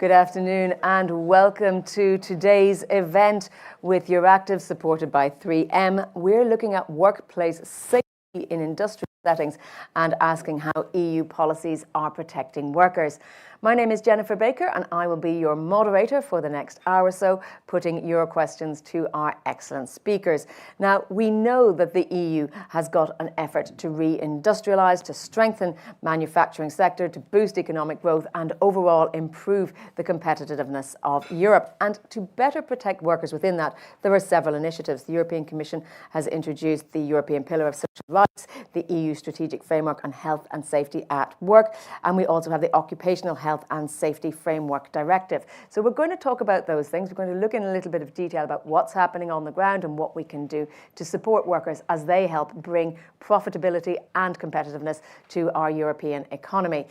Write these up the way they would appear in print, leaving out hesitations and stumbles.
Good afternoon and welcome to today's event with Euractiv, supported by 3M. We're looking at workplace safety in industrial settings and asking how EU policies are protecting workers. My name is Jennifer Baker and I will be your moderator for the next hour or so, putting your questions to our excellent speakers. Now, we know that the EU has got an effort to re-industrialise, to strengthen manufacturing sector, to boost economic growth and overall improve the competitiveness of Europe. And to better protect workers within that, there are several initiatives. The European Commission has introduced the European Pillar of Social Rights, the EU Strategic Framework on Health and Safety at Work, and we also have the Occupational Health and Safety Framework Directive. So we're going to talk about those things. We're going to look in a little bit of detail about what's happening on the ground and what we can do to support workers as they help bring profitability and competitiveness to our European economy.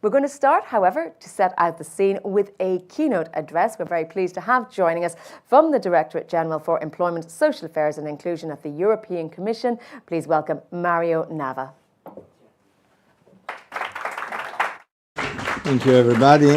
We're going to start, however, to set out the scene with a keynote address. We're very pleased to have joining us from the Directorate General for Employment, Social Affairs and Inclusion at the European Commission. Please welcome Mario Nava. Thank you, everybody,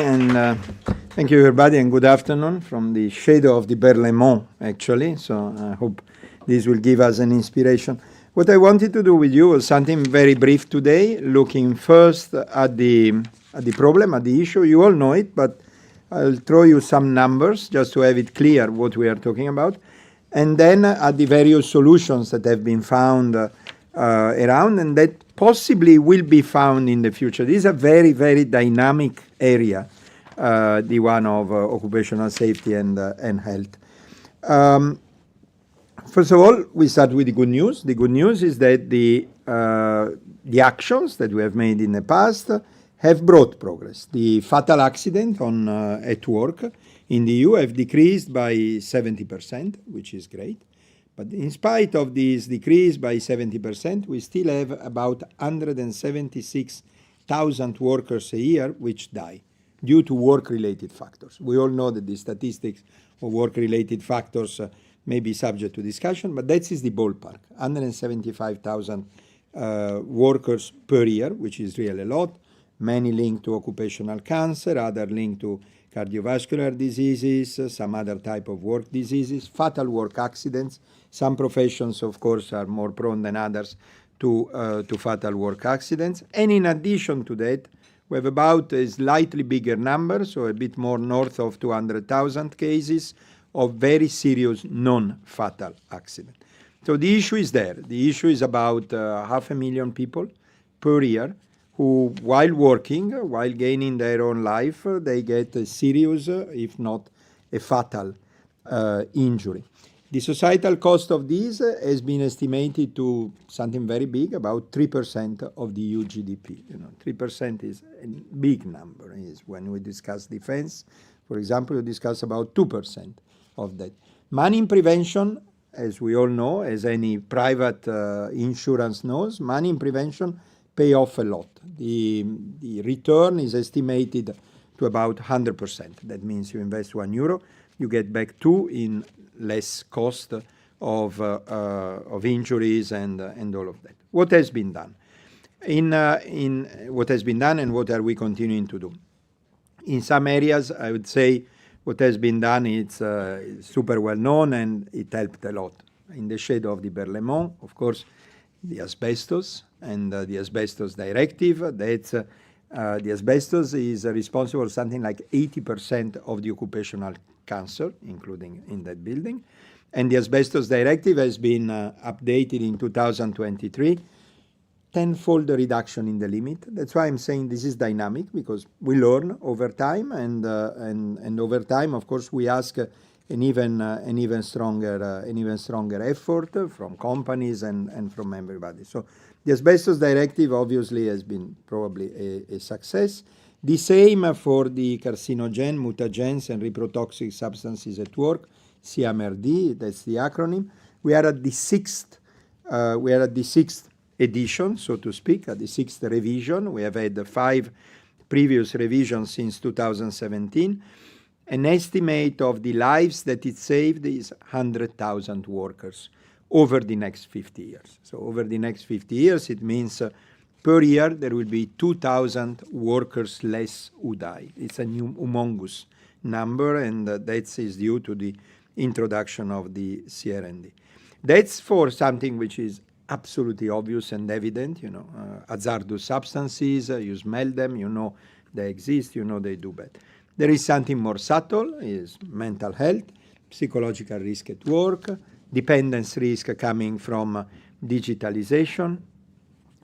and good afternoon from the shadow of the Berlaymont, actually. So I hope this will give us an inspiration. What I wanted to do with you was something very brief today, looking first at the problem, at the issue. You all know it, but I'll throw you some numbers just to have it clear what we are talking about, and then at the various solutions that have been found around and that possibly will be found in the future. This is a very, very dynamic area, the one of occupational safety and health. First of all, we start with the good news. The good news is that the actions that we have made in the past have brought progress. The fatal accident at work in the EU have decreased by 70%, which is great. But in spite of this decrease by 70%, we still have about 176,000 workers a year which die due to work-related factors. We all know that the statistics of work-related factors may be subject to discussion, but that is the ballpark, 175,000 workers per year, which is really a lot. Many linked to occupational cancer, other linked to cardiovascular diseases, some other type of work diseases, fatal work accidents. Some professions, of course, are more prone than others to fatal work accidents. And in addition to that, we have about a slightly bigger number, so a bit more north of 200,000 cases of very serious non-fatal accident. So the issue is there. The issue is about 500,000 people per year who, while working, while gaining their own life, they get a serious, if not a fatal injury. The societal cost of this has been estimated to something very big, about 3% of the EU GDP. 3% is a big number. Is when we discuss defense, for example, we discuss about 2% of that. Money in prevention, as we all know, as any private insurance knows, money in prevention pay off a lot. The return is estimated to about 100%. That means you invest €1, you get back 2 in less cost of injuries and all of that. What has been done? In what has been done and what are we continuing to do? In some areas, I would say what has been done is super well known and it helped a lot. In the shadow of the Berlaymont, of course, the asbestos and the asbestos directive. That's the asbestos is responsible for something like 80% of the occupational cancer, including in that building. And the asbestos directive has been updated in 2023, tenfold reduction in the limit. That's why I'm saying this is dynamic, because we learn over time, and over time, of course, we ask an even stronger effort from companies and from everybody. So the asbestos directive obviously has been probably a success. The same for the carcinogen, mutagens, and reprotoxic substances at work, CMRD. That's the acronym. We are at the sixth edition, so to speak, at the sixth revision. We have had 5 previous revisions since 2017. An estimate of the lives that it saved is 100,000 workers over the next 50 years. So over the next 50 years, it means per year there will be 2,000 workers less who die. It's a humongous number, and that is due to the introduction of the CRND. That's for something which is absolutely obvious and evident, hazardous substances, you smell them, you know they exist, you know they do bad. There is something more subtle, is mental health, psychological risk at work, dependence risk coming from digitalization.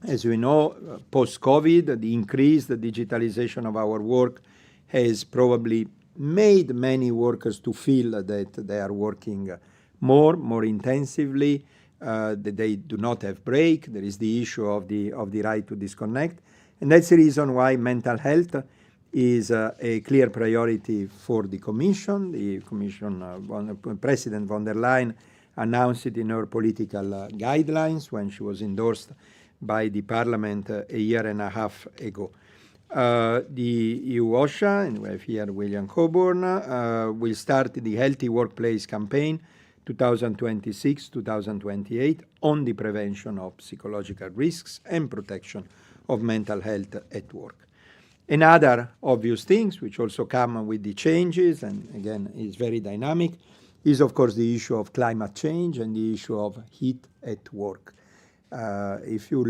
As we know, post-COVID, the increased digitalization of our work has probably made many workers to feel that they are working more intensively, that they do not have break. There is the issue of the right to disconnect. And that's the reason why mental health is a clear priority for the Commission. The Commission, President von der Leyen announced it in her political guidelines when she was endorsed by the Parliament a year and a half ago. The EU-OSHA, and we have here William Coburn, will start the Healthy Workplace campaign 2026-2028 on the prevention of psychological risks and protection of mental health at work. Another obvious things which also come with the changes, and again is very dynamic, is of course the issue of climate change and the issue of heat at work. If you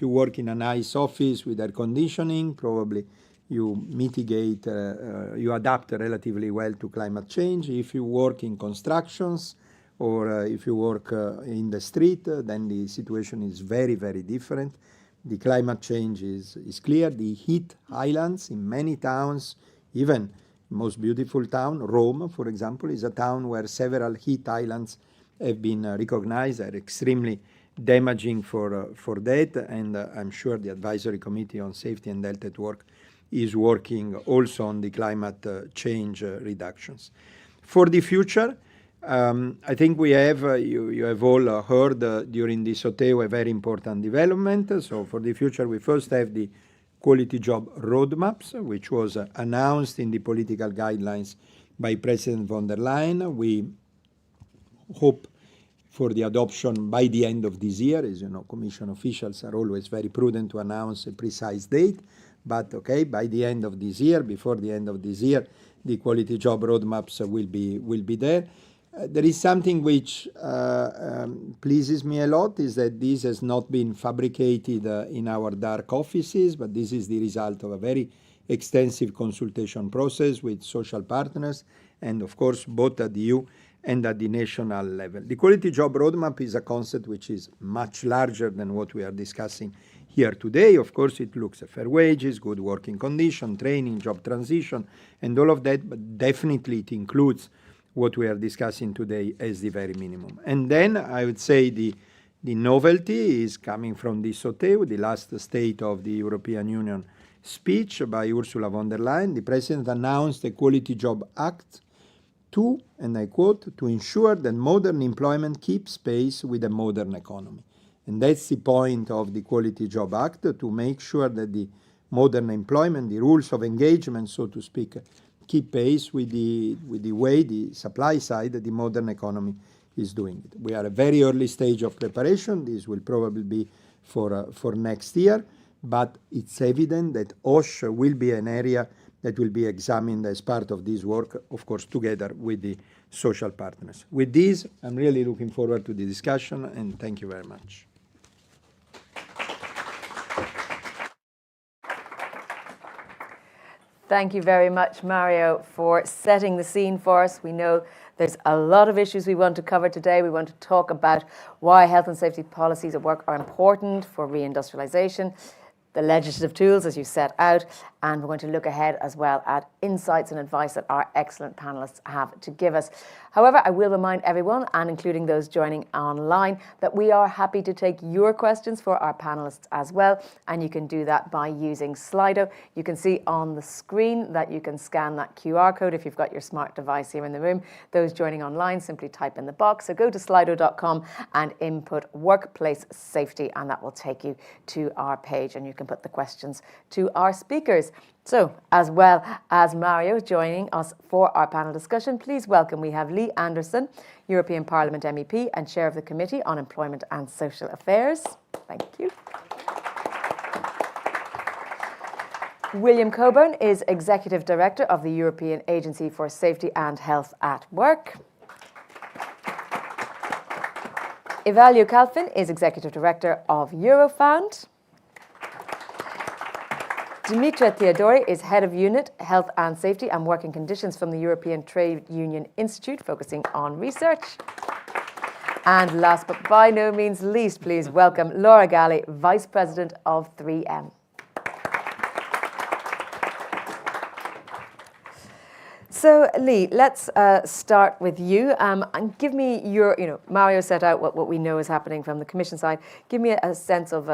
work in a nice office with air conditioning, probably you mitigate, you adapt relatively well to climate change. If you work in constructions or if you work in the street, then the situation is very, very different. The climate change is clear. The heat islands in many towns, even most beautiful town, Rome, for example, is a town where several heat islands have been recognized, are extremely damaging for that, and I'm sure the Advisory Committee on Safety and Health at Work is working also on the climate change reductions. For the future, I think we have, you have all heard during the SOTEO a very important development. So for the future, we first have the quality job roadmaps, which was announced in the political guidelines by President von der Leyen. We hope for the adoption by the end of this year. As you know, Commission officials are always very prudent to announce a precise date. But okay, by the end of this year, before the end of this year, the quality job roadmaps will be there. There is something which pleases me a lot, is that this has not been fabricated in our dark offices, but this is the result of a very extensive consultation process with social partners, and of course both at the EU and at the national level. The quality job roadmap is a concept which is much larger than what we are discussing here today. Of course, it looks at fair wages, good working condition, training, job transition, and all of that, but definitely it includes what we are discussing today as the very minimum. And then I would say the novelty is coming from the SOTEU, the last State of the European Union speech by Ursula von der Leyen. The President announced the Quality Job Act to, and I quote, to ensure that modern employment keeps pace with the modern economy. And that's the point of the Quality Job Act, to make sure that the modern employment, the rules of engagement, so to speak, keep pace with the way the supply side, the modern economy is doing it. We are at a very early stage of preparation. This will probably be for next year, but it's evident that OSHA will be an area that will be examined as part of this work, of course, together with the social partners. With this, I'm really looking forward to the discussion, and thank you very much. Thank you very much, Mario, for setting the scene for us. We know there's a lot of issues we want to cover today. We want to talk about why health and safety policies at work are important for reindustrialization, the legislative tools, as you set out, and we're going to look ahead as well at insights and advice that our excellent panelists have to give us. However, I will remind everyone, and including those joining online, that we are happy to take your questions for our panelists as well, and you can do that by using Slido. You can see on the screen that you can scan that QR code if you've got your smart device here in the room. Those joining online, simply type in the box. So go to slido.com and input workplace safety, and that will take you to our page, and you can put the questions to our speakers. So, as well as Mario joining us for our panel discussion, please welcome, we have Lee Anderson, European Parliament MEP and Chair of the Committee on Employment and Social Affairs. Thank you. William Coburn is Executive Director of the European Agency for Safety and Health at Work. Evalio Calfin is Executive Director of Eurofound. Dimitra Theodori is Head of Unit, Health and Safety and Working Conditions from the European Trade Union Institute, focusing on research. And last but by no means least, please welcome Laura Galli, Vice President of 3M. So, Lee, let's start with you and give me your, Mario set out what we know is happening from the Commission side. Give me a sense of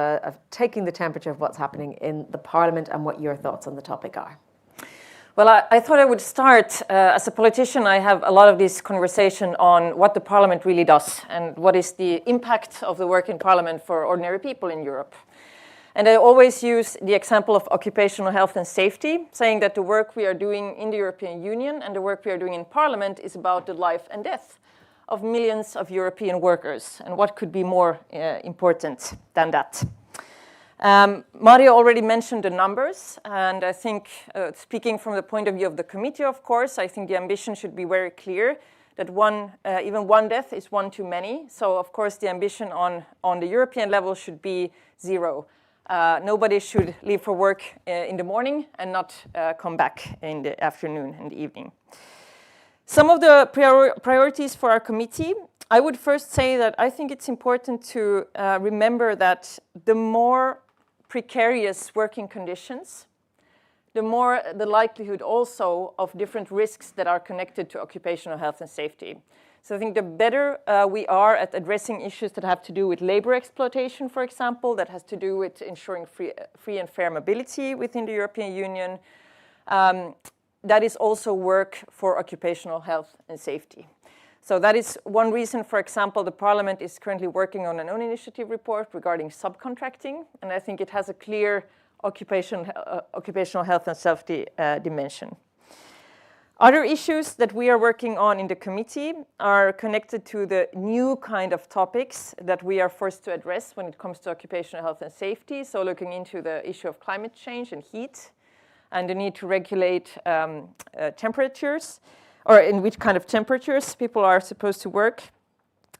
taking the temperature of what's happening in the Parliament and what your thoughts on the topic are. Well, I thought I would start. As a politician, I have a lot of this conversation on what the Parliament really does and what is the impact of the work in Parliament for ordinary people in Europe. And I always use the example of occupational health and safety, saying that the work we are doing in the European Union and the work we are doing in Parliament is about the life and death of millions of European workers. And what could be more important than that? Mario already mentioned the numbers, and I think, speaking from the point of view of the committee, of course, I think the ambition should be very clear that even one death is one too many. So, of course, the ambition on the European level should be zero. Nobody should leave for work in the morning and not come back in the afternoon and the evening. Some of the priorities for our committee, I would first say that I think it's important to remember that the more precarious working conditions, the more the likelihood also of different risks that are connected to occupational health and safety. So I think the better we are at addressing issues that have to do with labor exploitation, for example, that has to do with ensuring free and fair mobility within the European Union, that is also work for occupational health and safety. So that is one reason, for example, the Parliament is currently working on an own initiative report regarding subcontracting, and I think it has a clear occupational health and safety dimension. Other issues that we are working on in the committee are connected to the new kind of topics that we are forced to address when it comes to occupational health and safety. So looking into the issue of climate change and heat, and the need to regulate temperatures, or in which kind of temperatures people are supposed to work.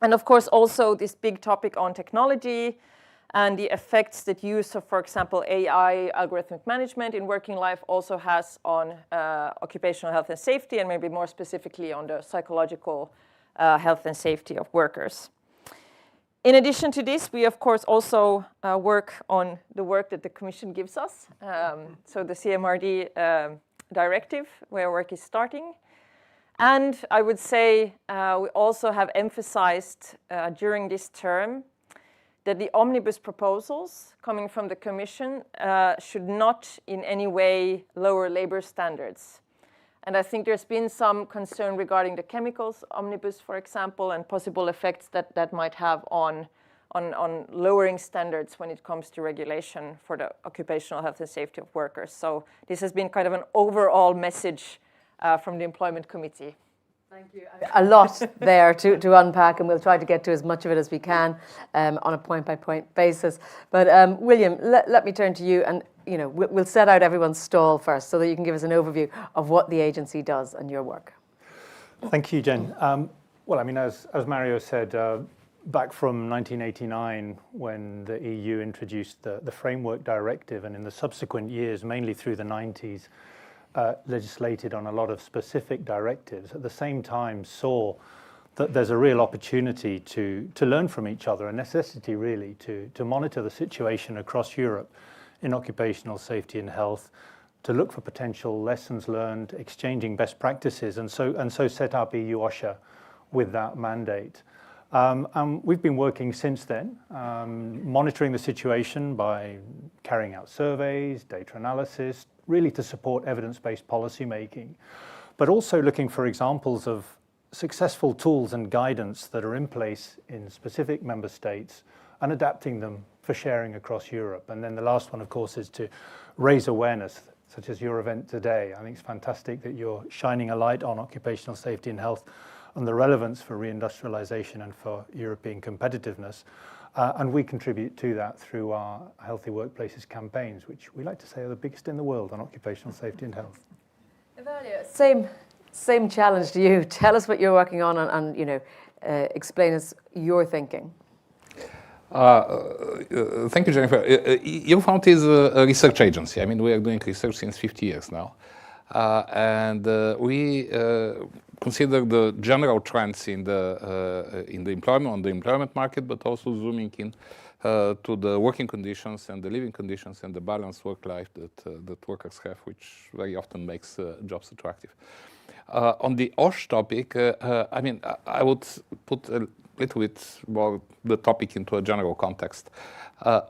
And of course, also this big topic on technology and the effects that use of, for example, AI, algorithmic management in working life also has on occupational health and safety, and maybe more specifically on the psychological health and safety of workers. In addition to this, we of course also work on the work that the Commission gives us. So the CMRD Directive, where work is starting. And I would say we also have emphasized during this term that the omnibus proposals coming from the Commission should not in any way lower labor standards. And I think there's been some concern regarding the chemicals omnibus, for example, and possible effects that might have on lowering standards when it comes to regulation for the occupational health and safety of workers. So this has been kind of an overall message from the Employment Committee. Thank you. A lot there to unpack, and we'll try to get to as much of it as we can on a point-by-point basis. But William, let me turn to you, and we'll set out everyone's stall first so that you can give us an overview of what the agency does and your work. Thank you, Jen. Well, I mean, as Mario said, back from 1989, when the EU introduced the Framework Directive, and in the subsequent years, mainly through the 90s, legislated on a lot of specific directives, at the same time saw that there's a real opportunity to learn from each other, a necessity really to monitor the situation across Europe in occupational safety and health, to look for potential lessons learned, exchanging best practices, and so set up EU-OSHA with that mandate. And we've been working since then, monitoring the situation by carrying out surveys, data analysis, really to support evidence-based policy making, but also looking for examples of successful tools and guidance that are in place in specific member states and adapting them for sharing across Europe. And then the last one, of course, is to raise awareness, such as your event today. I think it's fantastic that you're shining a light on occupational safety and health and the relevance for reindustrialization and for European competitiveness. And we contribute to that through our Healthy Workplaces campaigns, which we like to say are the biggest in the world on occupational safety and health. Evalia, same challenge to you. Tell us what you're working on and explain us your thinking. Thank you, Jennifer. EU-Found is a research agency. I mean, we are doing research since 50 years now. And we consider the general trends in the employment market, but also zooming in to the working conditions and the living conditions and the balanced work life that workers have, which very often makes jobs attractive. On the OSH topic, I mean, I would put a little bit more the topic into a general context.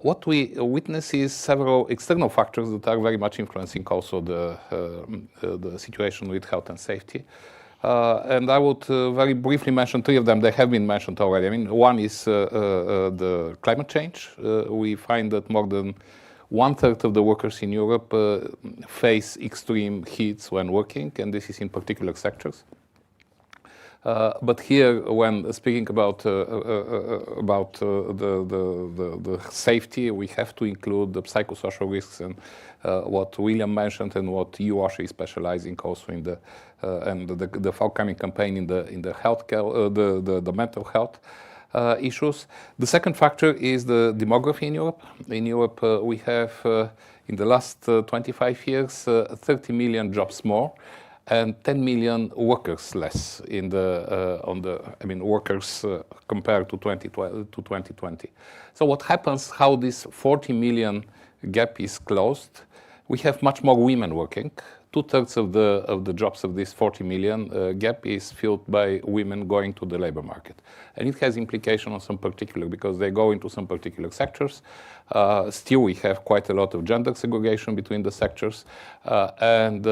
What we witness is several external factors that are very much influencing also the situation with health and safety. And I would very briefly mention three of them. They have been mentioned already. I mean, one is the climate change. We find that more than 1/3 of the workers in Europe face extreme heats when working, and this is in particular sectors. But here, when speaking about the safety, we have to include the psychosocial risks and what William mentioned, and what EU-OSHA is specializing also in the forthcoming campaign in the healthcare, the mental health issues. The second factor is the demography in Europe. In Europe, we have in the last 25 years 30 million jobs more, and 10 million workers less in workers compared to 2020. So what happens? How this 40 million gap is closed? We have much more women working. 2/3 of the jobs of this 40 million gap is filled by women going to the labor market, and it has implication on some particular, because they go into some particular sectors. Still, we have quite a lot of gender segregation between the sectors, and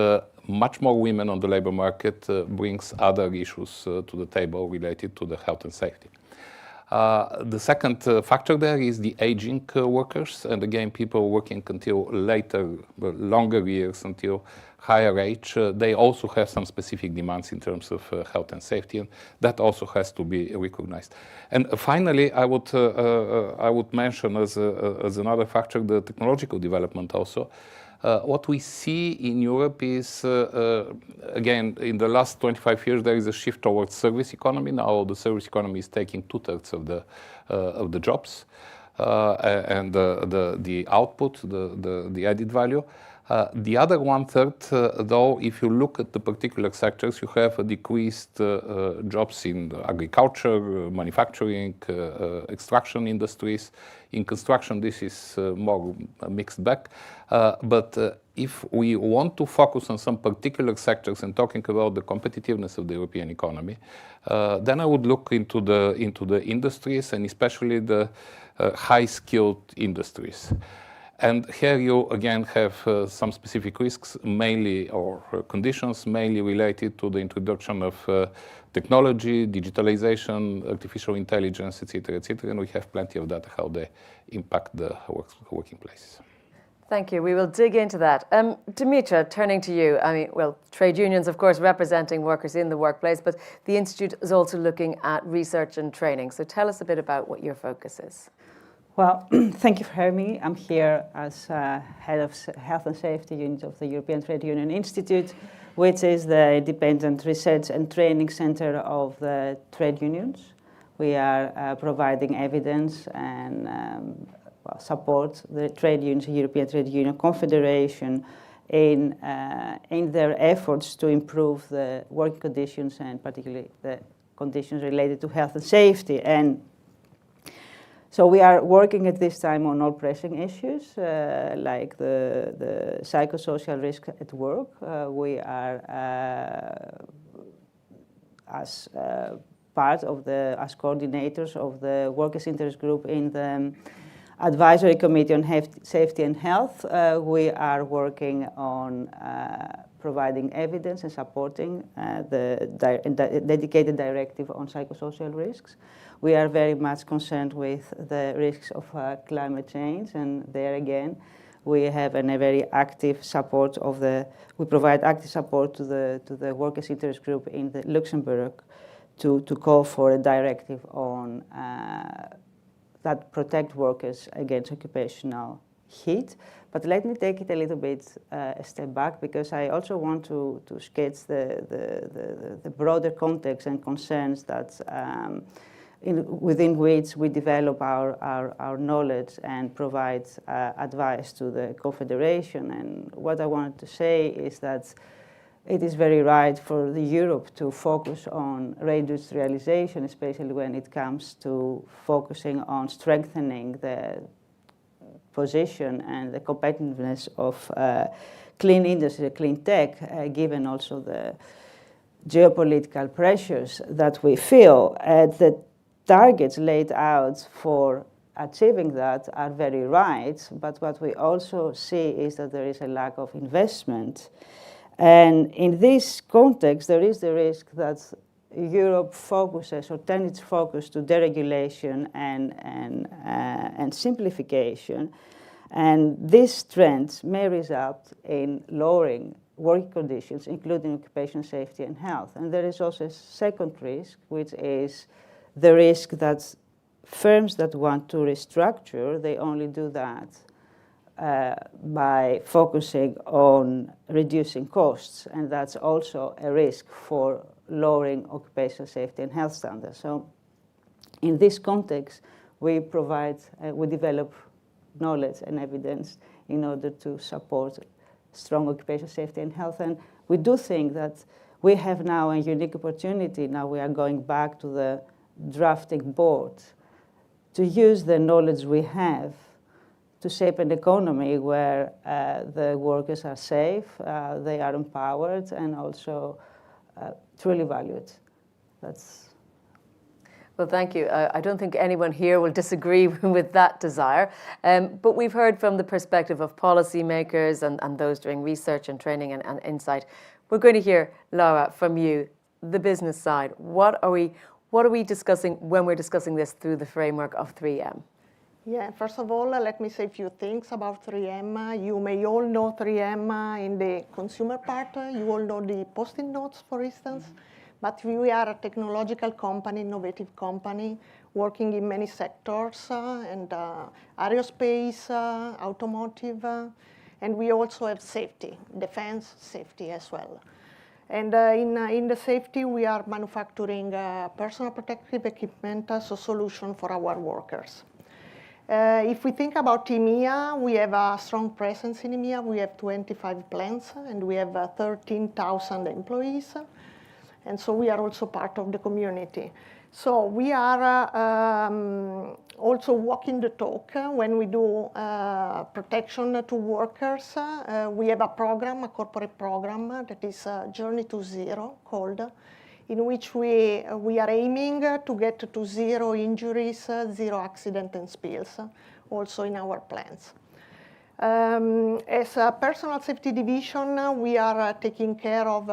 much more women on the labor market brings other issues to the table related to the health and safety. The second factor there is the aging workers, and again, people working until later, longer years, until higher age. They also have some specific demands in terms of health and safety, and that also has to be recognized. And finally, I would mention as another factor the technological development also. What we see in Europe is, again, in the last 25 years, there is a shift towards service economy. Now the service economy is taking 2/3 of the jobs and the output, the added value. The other 1/3, though, if you look at the particular sectors, you have decreased jobs in agriculture, manufacturing, extraction industries. In construction, this is more a mixed bag. But if we want to focus on some particular sectors and talking about the competitiveness of the European economy, then I would look into the industries and especially the high-skilled industries. And here you again have some specific risks, mainly or conditions mainly related to the introduction of technology, digitalization, artificial intelligence, etc., etc. And we have plenty of data how they impact the working places. Thank you. We will dig into that. Dimitra, turning to you. I mean, well, trade unions, of course, representing workers in the workplace, but the Institute is also looking at research and training. So tell us a bit about what your focus is. Well, thank you for having me. I'm here as head of Health and Safety Unit of the European Trade Union Institute, which is the independent research and training center of the trade unions. We are providing evidence and support the trade unions, the European Trade Union Confederation, in their efforts to improve the working conditions and particularly the conditions related to health and safety. And so we are working at this time on all pressing issues, like the psychosocial risk at work. We are, as part of as coordinators of the Workers' Interest Group in the Advisory Committee on Safety and Health, we are working on providing evidence and supporting the dedicated directive on psychosocial risks. We are very much concerned with the risks of climate change, and there again, we have a very active support we provide active support to the Workers' Interest Group in Luxembourg to call for a directive on that protect workers against occupational heat. But let me take it a little bit a step back, because I also want to sketch the broader context and concerns that within which we develop our knowledge and provide advice to the Confederation. And what I wanted to say is that it is very right for Europe to focus on reindustrialization, especially when it comes to focusing on strengthening the position and the competitiveness of clean industry, clean tech, given also the geopolitical pressures that we feel. The targets laid out for achieving that are very right, but what we also see is that there is a lack of investment. And in this context, there is the risk that Europe focuses or turns its focus to deregulation and simplification. And this trend may result in lowering working conditions, including occupational safety and health. And there is also a second risk, which is the risk that firms that want to restructure, they only do that by focusing on reducing costs, and that's also a risk for lowering occupational safety and health standards. So in this context, we develop knowledge and evidence in order to support strong occupational safety and health. And we do think that we have now a unique opportunity. Now we are going back to the drafting board to use the knowledge we have to shape an economy where the workers are safe, they are empowered, and also truly valued. Well, thank you. I don't think anyone here will disagree with that desire. But we've heard from the perspective of policymakers and those doing research and training and insight. We're going to hear, Laura, from you, the business side. What are we discussing when we're discussing this through the framework of 3M? Yeah, first of all, let me say a few things about 3M. You may all know 3M in the consumer part. You all know the Post-it notes, for instance. But we are a technological company, innovative company, working in many sectors, and aerospace, automotive, And we also have safety, defense, safety as well. And in the safety, we are manufacturing personal protective equipment as a solution for our workers. If we think about EMEA, we have a strong presence in EMEA. We have 25 plants, and we have 13,000 employees. And so we are also part of the community. So we are also walking the talk when we do protection to workers. We have a program, a corporate program that is Journey to Zero called, in which we are aiming to get to zero injuries, zero accident and spills, also in our plants. As a personal safety division, we are taking care of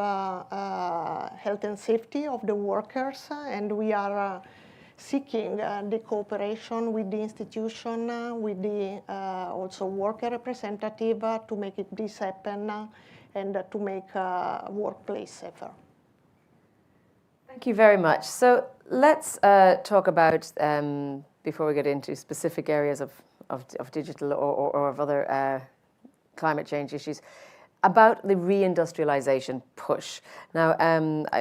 health and safety of the workers, and we are seeking the cooperation with the institution, with the also worker representative to make this happen and to make workplace safer. Thank you very much. So let's talk about, before we get into specific areas of digital or of other climate change issues, about the reindustrialization push. Now,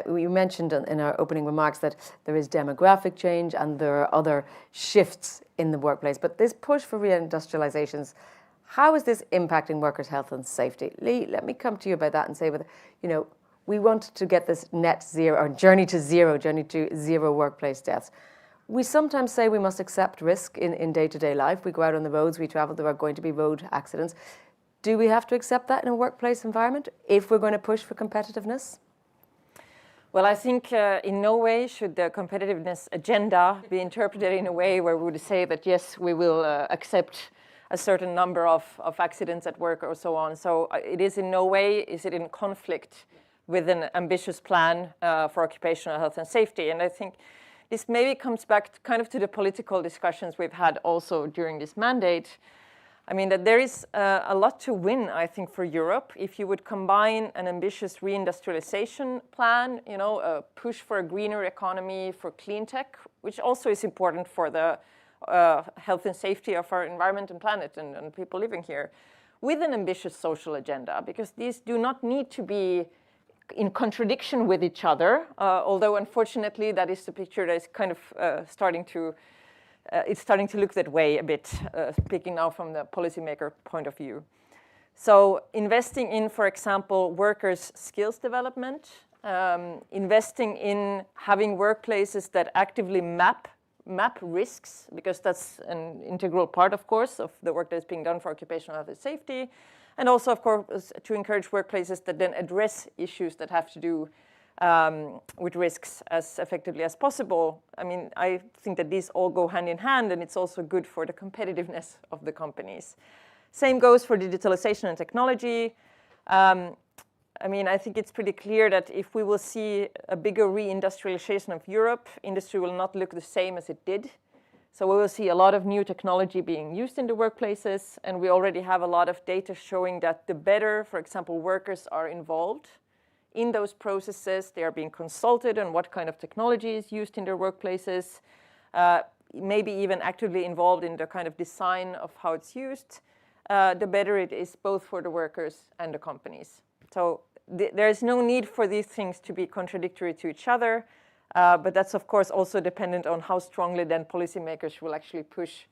you mentioned in our opening remarks that there is demographic change and there are other shifts in the workplace, but this push for reindustrializations, how is this impacting workers' health and safety? Lee, let me come to you about that and say, we want to get this net zero, or journey to zero workplace deaths. We sometimes say we must accept risk in day-to-day life. We go out on the roads, we travel, there are going to be road accidents. Do we have to accept that in a workplace environment if we're going to push for competitiveness? Well, I think in no way should the competitiveness agenda be interpreted in a way where we would say that, yes, we will accept a certain number of accidents at work or so on. So it is in no way, is it in conflict with an ambitious plan for occupational health and safety. And I think this maybe comes back kind of to the political discussions we've had also during this mandate. I mean, that there is a lot to win, I think, for Europe if you would combine an ambitious reindustrialization plan, a push for a greener economy, for clean tech, which also is important for the health and safety of our environment and planet and people living here, with an ambitious social agenda, because these do not need to be in contradiction with each other, although unfortunately that is the picture that is kind of starting to look that way a bit, speaking now from the policymaker point of view. So investing in, for example, workers' skills development, investing in having workplaces that actively map risks, because that's an integral part, of course, of the work that is being done for occupational health and safety. And also, of course, to encourage workplaces that then address issues that have to do with risks as effectively as possible. I mean, I think that these all go hand in hand, and it's also good for the competitiveness of the companies. Same goes for digitalization and technology. I mean, I think it's pretty clear that if we will see a bigger reindustrialization of Europe, industry will not look the same as it did. So we will see a lot of new technology being used in the workplaces, and we already have a lot of data showing that the better, for example, workers are involved in those processes, they are being consulted on what kind of technology is used in their workplaces, maybe even actively involved in the kind of design of how it's used, the better it is both for the workers and the companies. So there is no need for these things to be contradictory to each other. But that's, of course, also dependent on how strongly then policymakers will actually push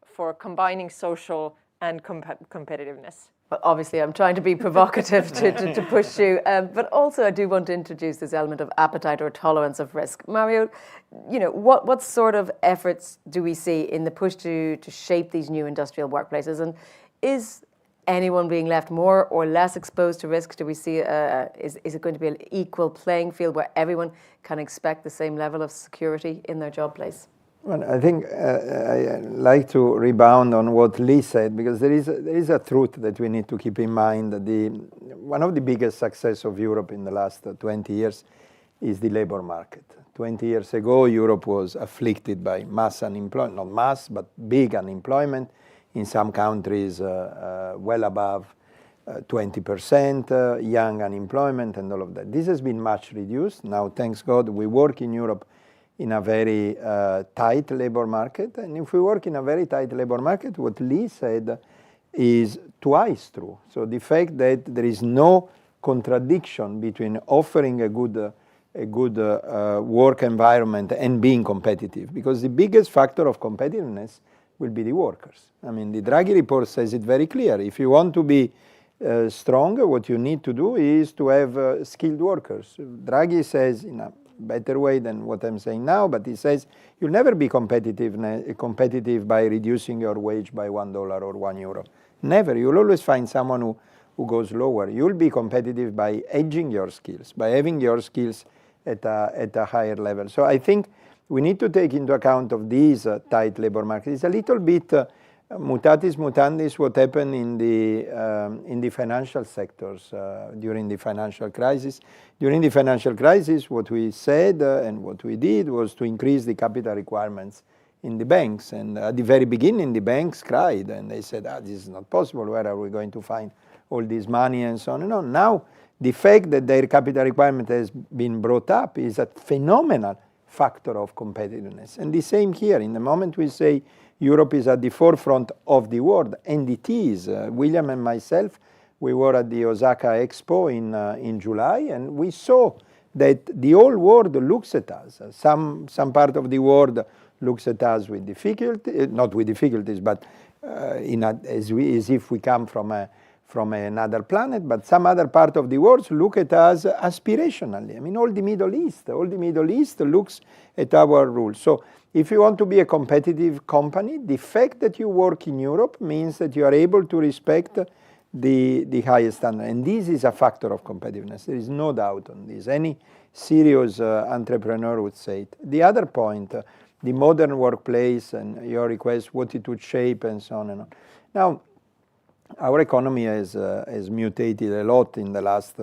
for combining social and competitiveness. Well, obviously, I'm trying to be provocative to push you. But also, I do want to introduce this element of appetite or tolerance of risk. Mario, what sort of efforts do we see in the push to shape these new industrial workplaces? And is anyone being left more or less exposed to risk? Do we see, is it going to be an equal playing field where everyone can expect the same level of security in their job place? Well, I think I like to rebound on what Lee said, because there is a truth that we need to keep in mind. One of the biggest success of Europe in the last 20 years is the labor market. 20 years ago, Europe was afflicted by mass unemployment, not mass, but big unemployment. In some countries, well above 20%, young unemployment and all of that. This has been much reduced. Now, thanks God, we work in Europe in a very tight labor market. And if we work in a very tight labor market, what Lee said is twice true. So the fact that there is no contradiction between offering a good work environment and being competitive, because the biggest factor of competitiveness will be the workers. I mean, the Draghi report says it very clear. If you want to be strong, what you need to do is to have skilled workers. Draghi says in a better way than what I'm saying now, but he says you'll never be competitive by reducing your wage by $1 or €1. Never. You'll always find someone who goes lower. You'll be competitive by edging your skills, by having your skills at a higher level. So I think we need to take into account of these tight labor markets. It's a little bit mutatis mutandis what happened in the financial sectors during the financial crisis. During the financial crisis, what we said and what we did was to increase the capital requirements in the banks. And at the very beginning, the banks cried and they said, this is not possible. Where are we going to find all this money and so on and on? Now, the fact that their capital requirement has been brought up is a phenomenal factor of competitiveness. And the same here. In the moment we say Europe is at the forefront of the world, and it is. William and myself, we were at the Osaka Expo in July, and we saw that the whole world looks at us. Some part of the world looks at us with difficulty, not with difficulties, but as if we come from another planet, but some other part of the world look at us aspirationally. I mean, all the Middle East looks at our rules. So if you want to be a competitive company, the fact that you work in Europe means that you are able to respect the highest standard. And this is a factor of competitiveness. There is no doubt on this. Any serious entrepreneur would say it. The other point, the modern workplace and your request, what it would shape and so on and on. Now, our economy has mutated a lot in the last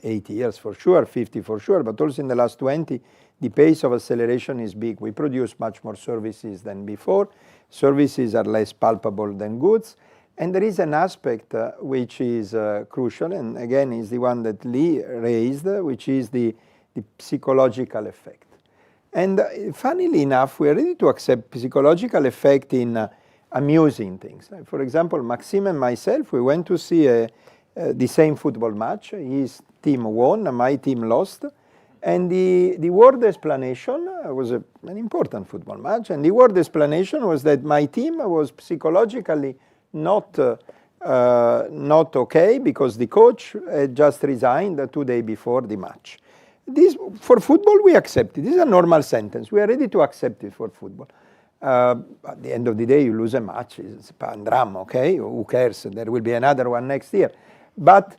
80 years for sure, 50 for sure, but also in the last 20, the pace of acceleration is big. We produce much more services than before. Services are less palpable than goods. And there is an aspect which is crucial, and again is the one that Lee raised, which is the psychological effect. And funnily enough, we are ready to accept psychological effect in amusing things. For example, Maxime and myself, we went to see the same football match. His team won, my team lost. And the word explanation was an important football match. And the word explanation was that my team was psychologically not okay because the coach had just resigned 2 days before the match. This, for football, we accept it. This is a normal sentence. We are ready to accept it for football. At the end of the day, you lose a match. It's a drama, okay? Who cares? There will be another one next year. But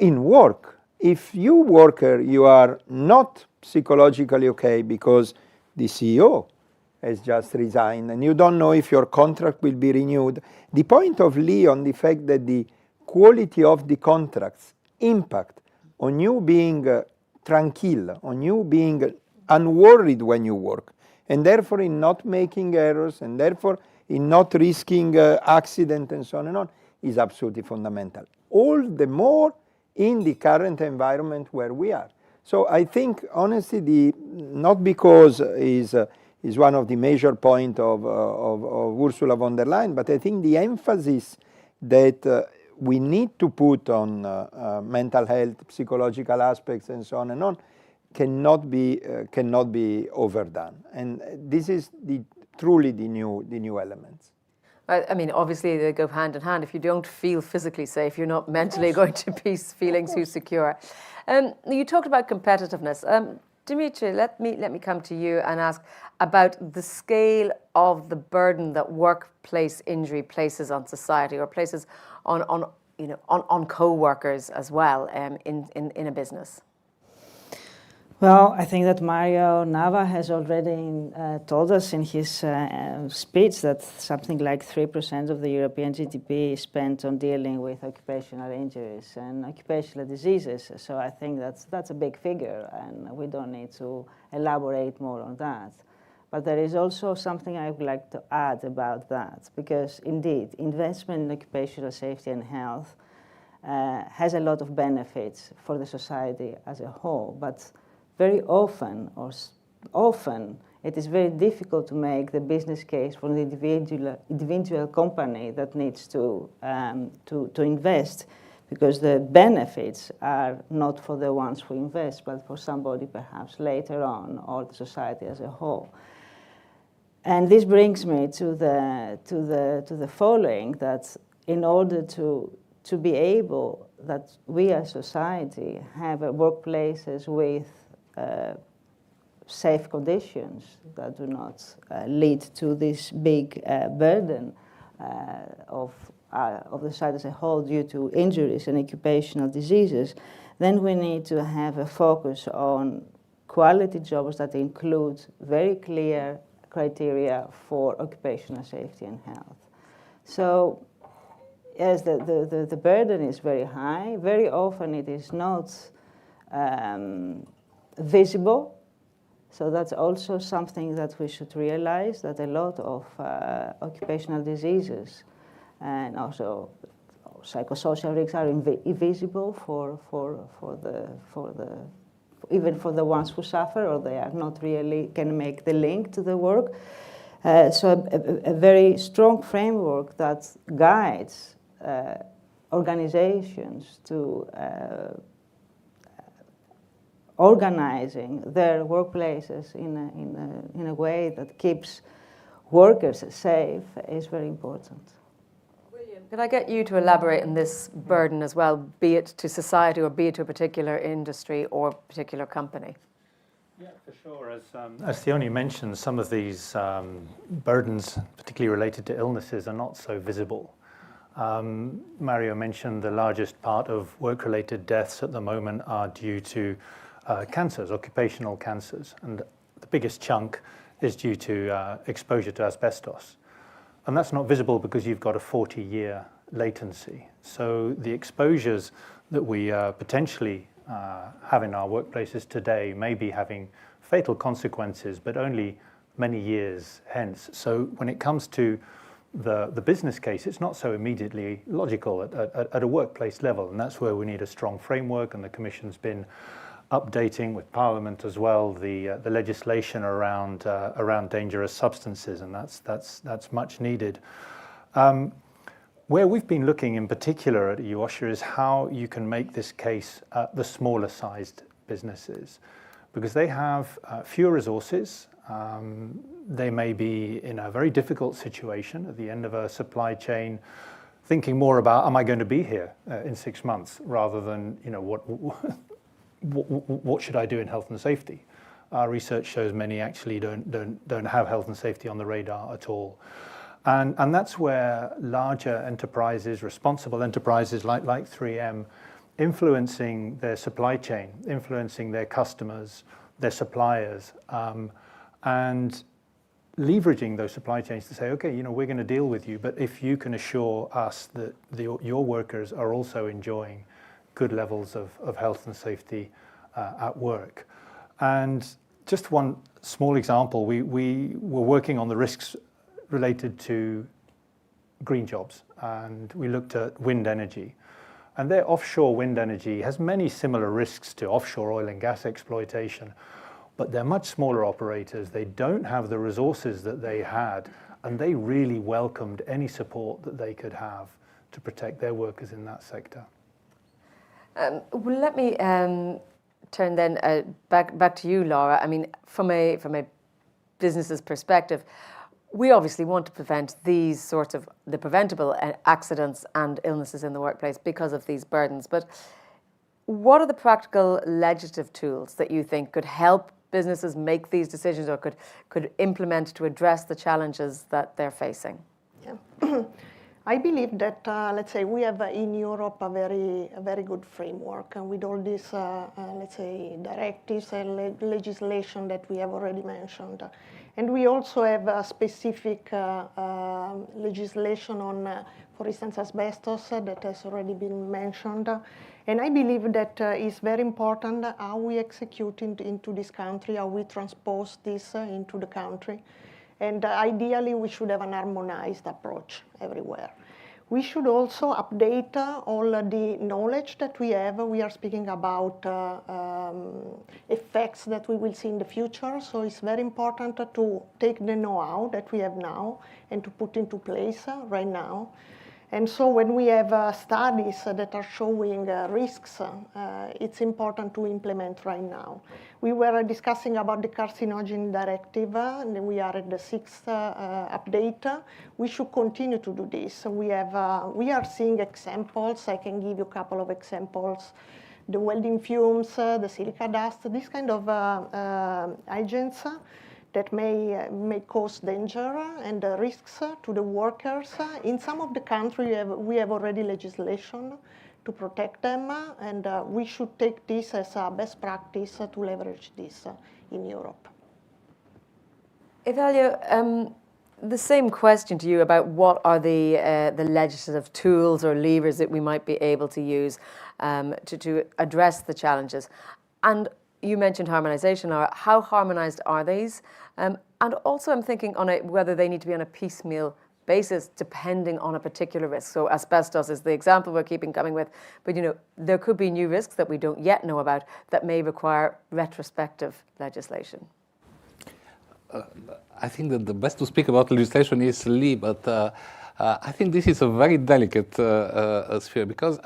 in work, if you worker, you are not psychologically okay because the CEO has just resigned and you don't know if your contract will be renewed. The point of Lee on the fact that the quality of the contracts impact on you being tranquil, on you being unworried when you work, and therefore in not making errors, and therefore in not risking accident and so on and on, is absolutely fundamental. All the more in the current environment where we are. So I think, honestly, not because is one of the major points of Ursula von der Leyen, but I think the emphasis that we need to put on mental health, psychological aspects, and so on and on, cannot be overdone. And this is truly the new elements. I mean, obviously they go hand in hand. If you don't feel physically safe, you're not mentally going to be feeling too secure. You talked about competitiveness. Dimitri, let me come to you and ask about the scale of the burden that workplace injury places on society, or places on co-workers as well in a business. Well, I think that Mario Nava has already told us in his speech that something like 3% of the European GDP is spent on dealing with occupational injuries and occupational diseases. So I think that's a big figure, and we don't need to elaborate more on that. But there is also something I would like to add about that, because indeed, investment in occupational safety and health has a lot of benefits for the society as a whole, but very often it is very difficult to make the business case for the individual company that needs to invest, because the benefits are not for the ones who invest, but for somebody perhaps later on, or the society as a whole. And this brings me to the following, that in order to be able, that we as society have workplaces with safe conditions that do not lead to this big burden of the society as a whole due to injuries and occupational diseases, then we need to have a focus on quality jobs that include very clear criteria for occupational safety and health. So, as the burden is very high, very often it is not visible. So that's also something that we should realize, that a lot of occupational diseases and also psychosocial risks are invisible even for the ones who suffer, or they are not really can make the link to the work. So a very strong framework that guides organizations to organizing their workplaces in a way that keeps workers safe is very important. William, could I get you to elaborate on this burden as well, be it to society or be it to a particular industry or particular company? Yeah, for sure. As Theoni mentioned, some of these burdens, particularly related to illnesses, are not so visible. Mario mentioned the largest part of work-related deaths at the moment are due to cancers, occupational cancers, and the biggest chunk is due to exposure to asbestos. And that's not visible because you've got a 40-year latency. So the exposures that we potentially have in our workplaces today may be having fatal consequences, but only many years hence. So when it comes to the business case, it's not so immediately logical at a workplace level, and that's where we need a strong framework, and the Commission's been updating with Parliament as well the legislation around dangerous substances, and that's much needed. Where we've been looking in particular at EU-OSHA is how you can make this case at the smaller sized businesses, because they have fewer resources. They may be in a very difficult situation at the end of a supply chain, thinking more about, am I going to be here in 6 months, rather than, what should I do in health and safety? Our research shows many actually don't have health and safety on the radar at all. And that's where larger enterprises, responsible enterprises like 3M, influencing their supply chain, influencing their customers, their suppliers, and leveraging those supply chains to say, okay, we're going to deal with you, but if you can assure us that your workers are also enjoying good levels of health and safety at work. And just one small example, we were working on the risks related to green jobs, and we looked at wind energy. And their offshore wind energy has many similar risks to offshore oil and gas exploitation, but they're much smaller operators. They don't have the resources that they had, and they really welcomed any support that they could have to protect their workers in that sector. Well, let me turn then back to you, Laura. I mean, from a business's perspective, we obviously want to prevent these sorts of the preventable accidents and illnesses in the workplace because of these burdens. But what are the practical legislative tools that you think could help businesses make these decisions, or could implement to address the challenges that they're facing? Yeah. I believe that, let's say, we have in Europe a very good framework, and with all these, let's say, directives and legislation that we have already mentioned. And we also have a specific legislation on, for instance, asbestos that has already been mentioned. And I believe that it's very important how we execute into this country, how we transpose this into the country. And ideally, we should have an harmonized approach everywhere. We should also update all the knowledge that we have. We are speaking about effects that we will see in the future. So it's very important to take the know-how that we have now and to put into place right now. And so when we have studies that are showing risks, it's important to implement right now. We were discussing about the carcinogen directive, and we are at the 6th update. We should continue to do this. We are seeing examples. I can give you a couple of examples. The welding fumes, the silica dust, these kind of agents that may cause danger and risks to the workers. In some of the countries, we have already legislation to protect them, and we should take this as a best practice to leverage this in Europe. Evelio, the same question to you about what are the legislative tools or levers that we might be able to use to address the challenges. And you mentioned harmonisation. How harmonised are these? And also I'm thinking on whether they need to be on a piecemeal basis depending on a particular risk. So asbestos is the example we're keeping coming with. But there could be new risks that we don't yet know about that may require retrospective legislation. I think that the best to speak about legislation is Lee, but I think this is a very delicate sphere because,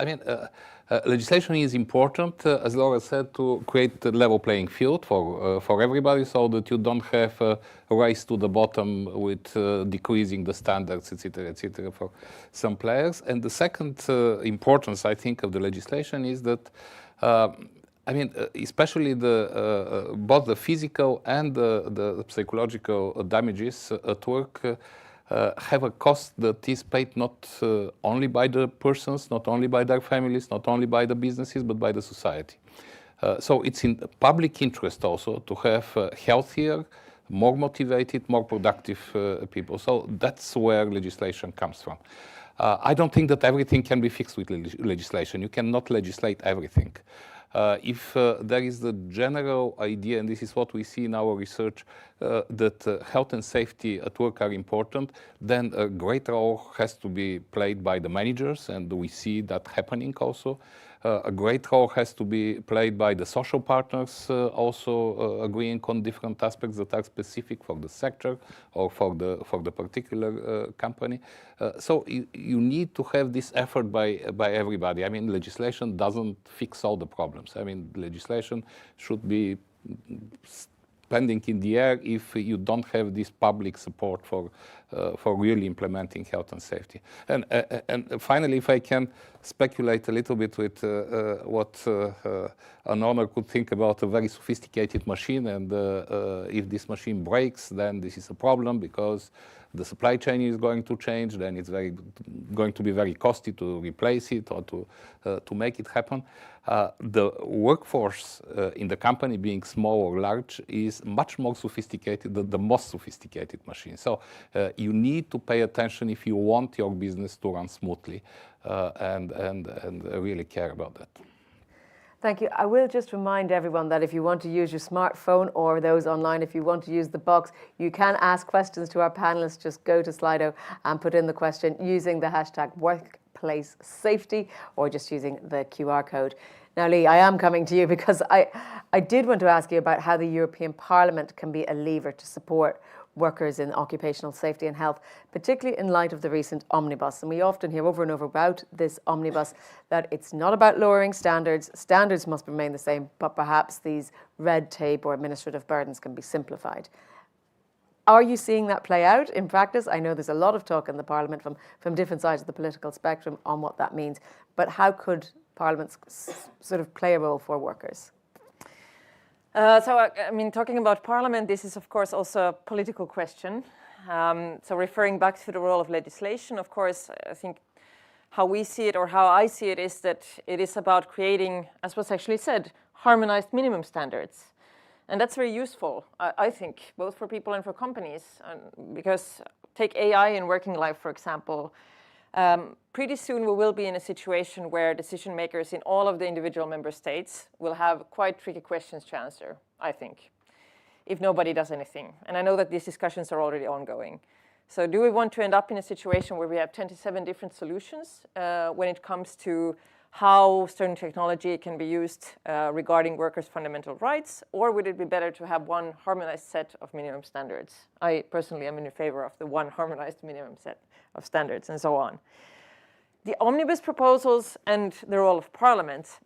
legislation is important, as Laura said, to create a level playing field for everybody so that you don't have a race to the bottom with decreasing the standards, etc., for some players. And the second importance, I think, of the legislation is that especially both the physical and the psychological damages at work have a cost that is paid not only by the persons, not only by their families, not only by the businesses, but by the society. So it's in public interest also to have healthier, more motivated, more productive people. So that's where legislation comes from. I don't think that everything can be fixed with legislation. You cannot legislate everything. If there is the general idea, and this is what we see in our research, that health and safety at work are important, then a great role has to be played by the managers, and we see that happening also. A great role has to be played by the social partners, also agreeing on different aspects that are specific for the sector or for the particular company. So you need to have this effort by everybody. Legislation doesn't fix all the problems. Legislation should be pending in the air if you don't have this public support for really implementing health and safety. And finally, if I can speculate a little bit with what an owner could think about a very sophisticated machine, and if this machine breaks, then this is a problem because the supply chain is going to change, then it's going to be very costly to replace it or to make it happen. The workforce in the company, being small or large, is much more sophisticated than the most sophisticated machine. So you need to pay attention if you want your business to run smoothly and really care about that. Thank you. I will just remind everyone that if you want to use your smartphone or those online, if you want to use the box, you can ask questions to our panelists. Just go to Slido and put in the question using the hashtag workplace safety or just using the QR code. Now, Lee, I am coming to you because I did want to ask you about how the European Parliament can be a lever to support workers in occupational safety and health, particularly in light of the recent omnibus. And we often hear over and over about this omnibus that it's not about lowering standards. Standards must remain the same, but perhaps these red tape or administrative burdens can be simplified. Are you seeing that play out in practice? I know there's a lot of talk in the Parliament from different sides of the political spectrum on what that means, but how could Parliament sort of play a role for workers? Talking about Parliament, this is of course also a political question. So referring back to the role of legislation, of course, I think how we see it or how I see it is that it is about creating, as was actually said, harmonized minimum standards. And that's very useful, I think, both for people and for companies. Because take AI in working life, for example. Pretty soon we will be in a situation where decision makers in all of the individual member states will have quite tricky questions to answer, I think, if nobody does anything. And I know that these discussions are already ongoing. So do we want to end up in a situation where we have 27 different solutions when it comes to how certain technology can be used regarding workers' fundamental rights, or would it be better to have one harmonized set of minimum standards? I personally am in favor of the one harmonized minimum set of standards and so on. The omnibus proposals and the role of Parliament.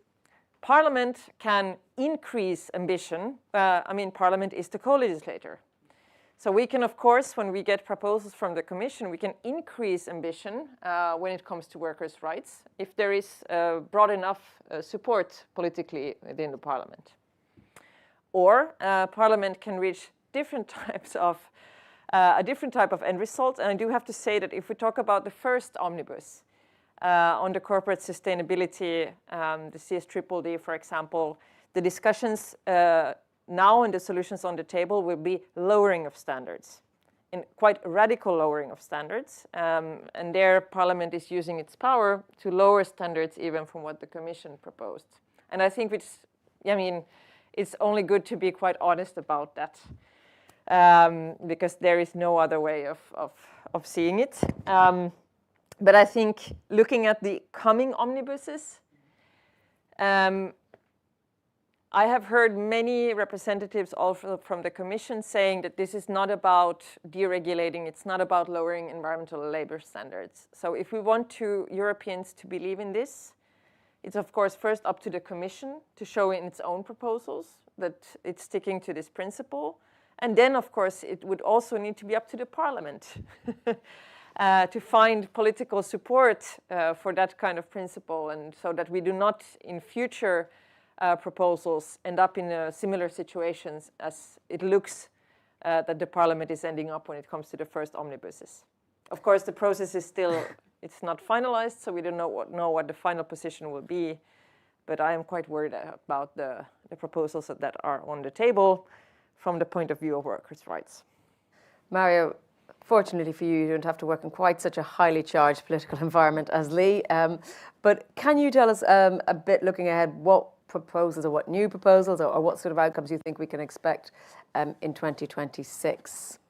Parliament can increase ambition. Parliament is the co-legislator. So we can, of course, when we get proposals from the Commission, we can increase ambition when it comes to workers' rights if there is broad enough support politically within the Parliament. Or Parliament can reach different types of, a different type of end result. And I do have to say that if we talk about the first omnibus on the corporate sustainability, the CSDDD, for example, the discussions now and the solutions on the table will be lowering of standards, and quite radical lowering of standards. And there Parliament is using its power to lower standards even from what the Commission proposed. And I think it's only good to be quite honest about that, because there is no other way of seeing it. But I think looking at the coming omnibuses, I have heard many representatives also from the Commission saying that this is not about deregulating, it's not about lowering environmental labor standards. So if we want Europeans to believe in this, it's of course first up to the Commission to show in its own proposals that it's sticking to this principle. And then of course it would also need to be up to the Parliament to find political support for that kind of principle, and so that we do not in future proposals end up in similar situations as it looks that the Parliament is ending up when it comes to the first omnibuses. Of course, the process is still, it's not finalized, so we don't know what the final position will be, but I am quite worried about the proposals that are on the table from the point of view of workers' rights. Mario, fortunately for you, you don't have to work in quite such a highly charged political environment as Lee, but can you tell us a bit looking ahead what proposals or what new proposals or what sort of outcomes you think we can expect in 2026?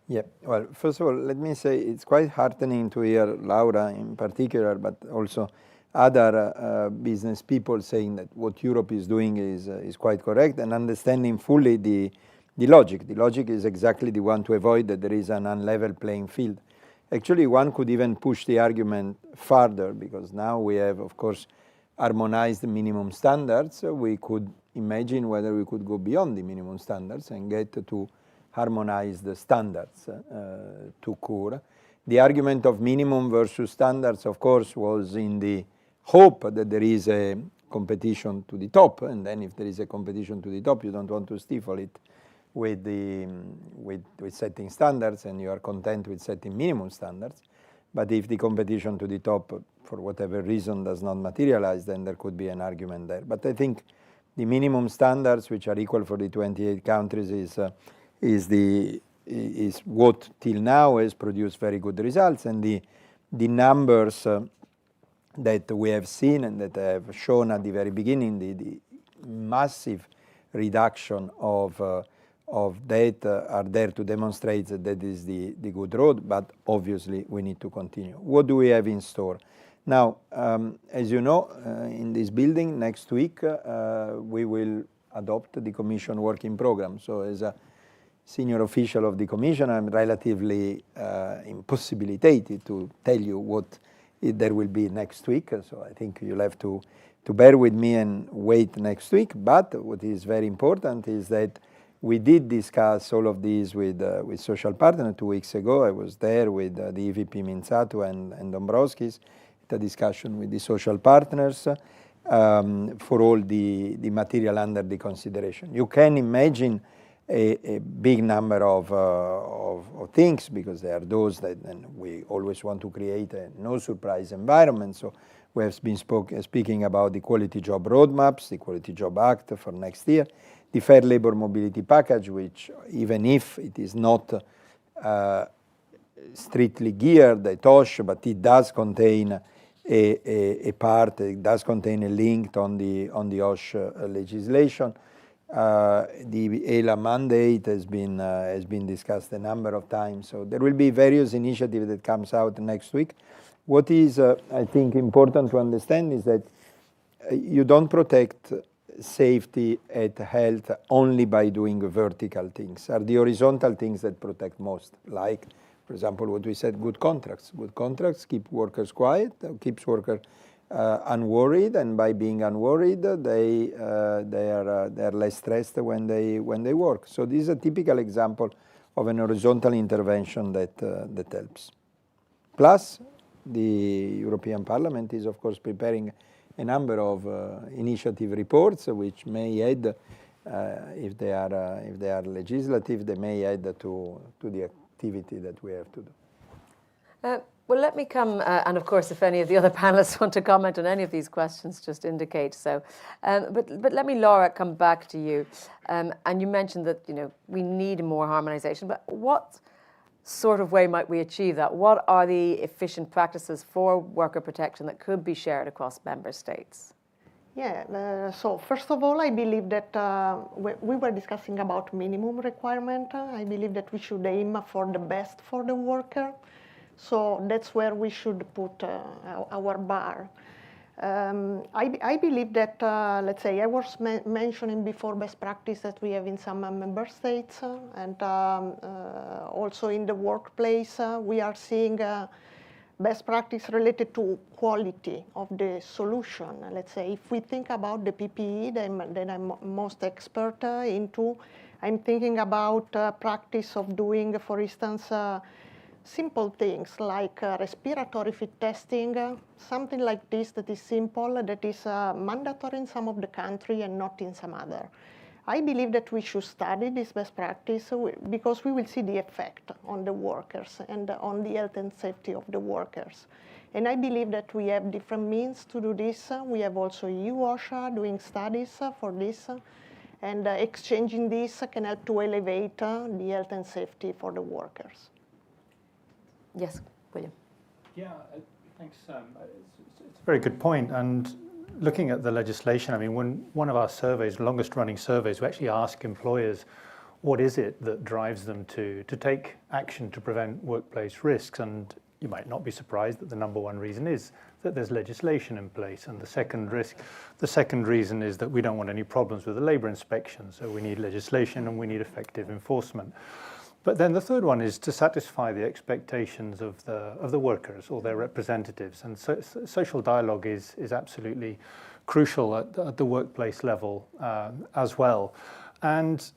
Yeah, well, first of all, let me say it's quite heartening to hear Laura in particular, but also other business people saying that what Europe is doing is quite correct, and understanding fully the logic. The logic is exactly the one to avoid that there is an unlevel playing field. Actually, one could even push the argument further, because now we have, of course, harmonized minimum standards. We could imagine whether we could go beyond the minimum standards and get to harmonize the standards to core. The argument of minimum versus standards, of course, was in the hope that there is a competition to the top, and then if there is a competition to the top, you don't want to stifle it with setting standards, and you are content with setting minimum standards. But if the competition to the top, for whatever reason, does not materialize, then there could be an argument there. But I think the minimum standards, which are equal for the 28 countries, is what till now has produced very good results. And the numbers that we have seen and that I have shown at the very beginning, the massive reduction of data are there to demonstrate that that is the good road, but obviously we need to continue. What do we have in store? Now, as you know, in this building next week, we will adopt the Commission working program. So as a senior official of the Commission, I'm relatively impossibilitated to tell you what there will be next week. So I think you'll have to bear with me and wait next week. But what is very important is that we did discuss all of these with social partners 2 weeks ago. I was there with the EVP Minzato and Dombrovskis, the discussion with the social partners for all the material under the consideration. You can imagine a big number of things, because there are those that, and we always want to create a no-surprise environment. So we have been speaking about the Quality Job Roadmaps, the Quality Job Act for next year, the Fair Labor Mobility Package, which even if it is not strictly geared at OSHA, but it does contain a part, it does contain a link on the OSHA legislation. The ELA mandate has been discussed a number of times. So there will be various initiatives that comes out next week. What is, I think, important to understand is that you don't protect safety and health only by doing vertical things. Are the horizontal things that protect most, like, for example, what we said, good contracts. Good contracts keep workers quiet, keeps workers unworried, and by being unworried, they are less stressed when they work. So this is a typical example of an horizontal intervention that helps. Plus, the European Parliament is, of course, preparing a number of initiative reports, which may add, if they are legislative, they may add to the activity that we have to do. Well, let me come, and of course, if any of the other panelists want to comment on any of these questions, just indicate so. But let me, Laura, come back to you. And you mentioned that we need more harmonisation. But what sort of way might we achieve that? What are the efficient practices for worker protection that could be shared across member states? Yeah, so first of all, I believe that we were discussing about minimum requirement. I believe that we should aim for the best for the worker. So that's where we should put our bar. I believe that, let's say, I was mentioning before best practice that we have in some member states, and also in the workplace, we are seeing best practice related to quality of the solution. Let's say, if we think about the PPE that I'm most expert into, I'm thinking about practice of doing, for instance, simple things like respiratory fit testing, something like this that is simple, that is mandatory in some of the country and not in some other. I believe that we should study this best practice because we will see the effect on the workers and on the health and safety of the workers. And I believe that we have different means to do this. We have also EU-OSHA doing studies for this, and exchanging this can help to elevate the health and safety for the workers. Yes, William. Yeah, thanks. It's a very good point. And looking at the legislation, I mean, when one of our surveys, longest running surveys, we actually ask employers, what is it that drives them to take action to prevent workplace risks? And you might not be surprised that the number one reason is that there's legislation in place. And the second reason is that we don't want any problems with the labour inspection. So we need legislation and we need effective enforcement. But then the third one is to satisfy the expectations of the workers or their representatives. And so social dialogue is absolutely crucial at the workplace level as well. And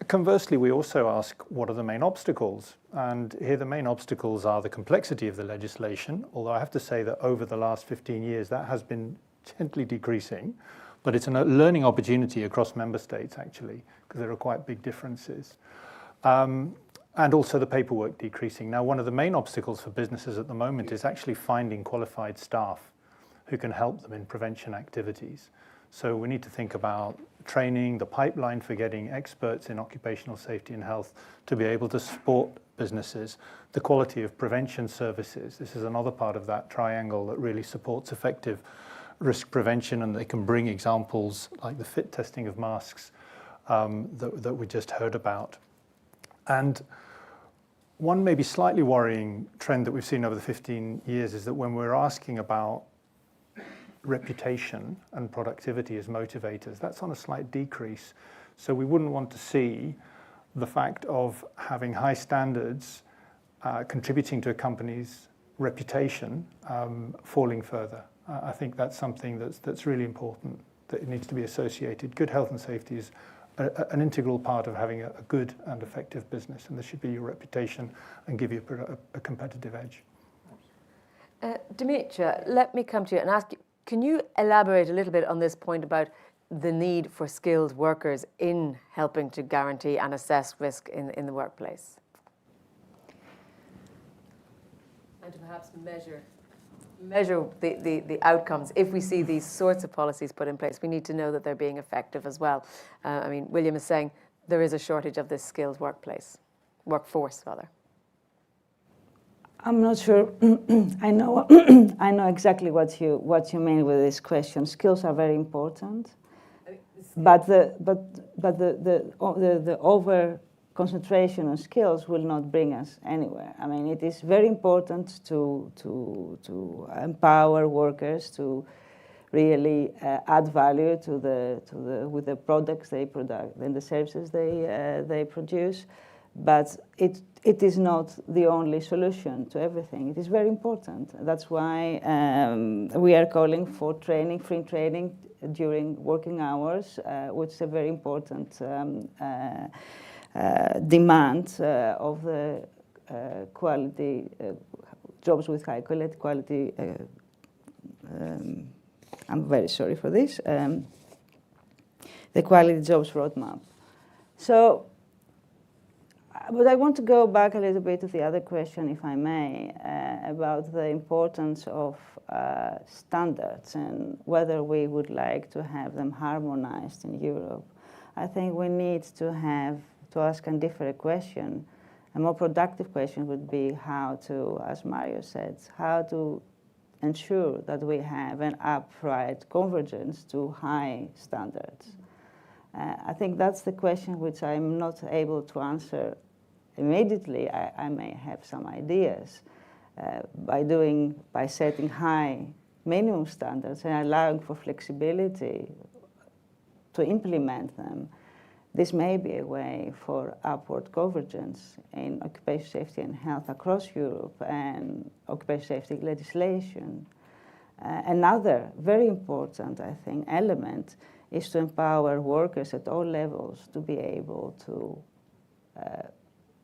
conversely, we also ask, what are the main obstacles? And here the main obstacles are the complexity of the legislation, although I have to say that over the last 15 years that has been gently decreasing. But it's a learning opportunity across member states, actually, because there are quite big differences. And also the paperwork decreasing. Now, one of the main obstacles for businesses at the moment is actually finding qualified staff who can help them in prevention activities. So we need to think about training, the pipeline for getting experts in occupational safety and health to be able to support businesses, the quality of prevention services. This is another part of that triangle that really supports effective risk prevention, and they can bring examples like the fit testing of masks that we just heard about. And one maybe slightly worrying trend that we've seen over the 15 years is that when we're asking about reputation and productivity as motivators, that's on a slight decrease. So we wouldn't want to see the fact of having high standards contributing to a company's reputation falling further. I think that's something that's really important, that it needs to be associated. Good health and safety is an integral part of having a good and effective business, and this should be your reputation and give you a competitive edge. Dimitra, let me come to you and ask you, can you elaborate a little bit on this point about the need for skilled workers in helping to guarantee and assess risk in the workplace? And to perhaps measure the outcomes. If we see these sorts of policies put in place, we need to know that they're being effective as well. I mean, William is saying there is a shortage of this skilled workforce rather. I'm not sure. I know exactly what you mean with this question. Skills are very important. I mean, but the over concentration on skills will not bring us anywhere. I mean, it is very important to empower workers to really add value with the products they produce and the services they produce, but it is not the only solution to everything. It is very important. That's why we are calling for training, free training during working hours, which is a very important demand of the quality jobs with high quality. I'm very sorry for this. The quality jobs roadmap. So, but I want to go back a little bit to the other question, if I may, about the importance of standards and whether we would like to have them harmonized in Europe. I think we need to ask a different question. A more productive question would be how to, as Mario said, how to ensure that we have an upright convergence to high standards. I think that's the question which I'm not able to answer immediately. I may have some ideas by setting high minimum standards and allowing for flexibility to implement them. This may be a way for upward convergence in occupational safety and health across Europe and occupational safety legislation. Another very important, I think, element is to empower workers at all levels to be able to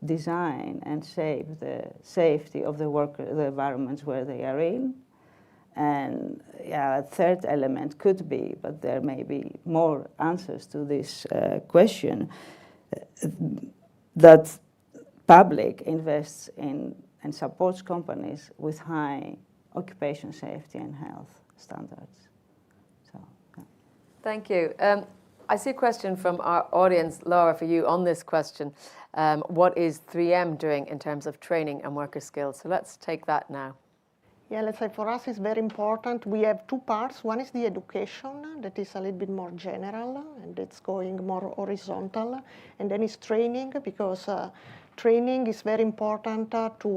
design and shape the safety of the environments where they are in. And a third element could be, but there may be more answers to this question, that public invests in and supports companies with high occupational safety and health standards. So, yeah. Thank you. I see a question from our audience, Laura, for you on this question. What is 3M doing in terms of training and worker skills? So let's take that now. Yeah, let's say for us it's very important. We have two parts. One is the education, that is a little bit more general, and it's going more horizontal. And then it's training, because training is very important to,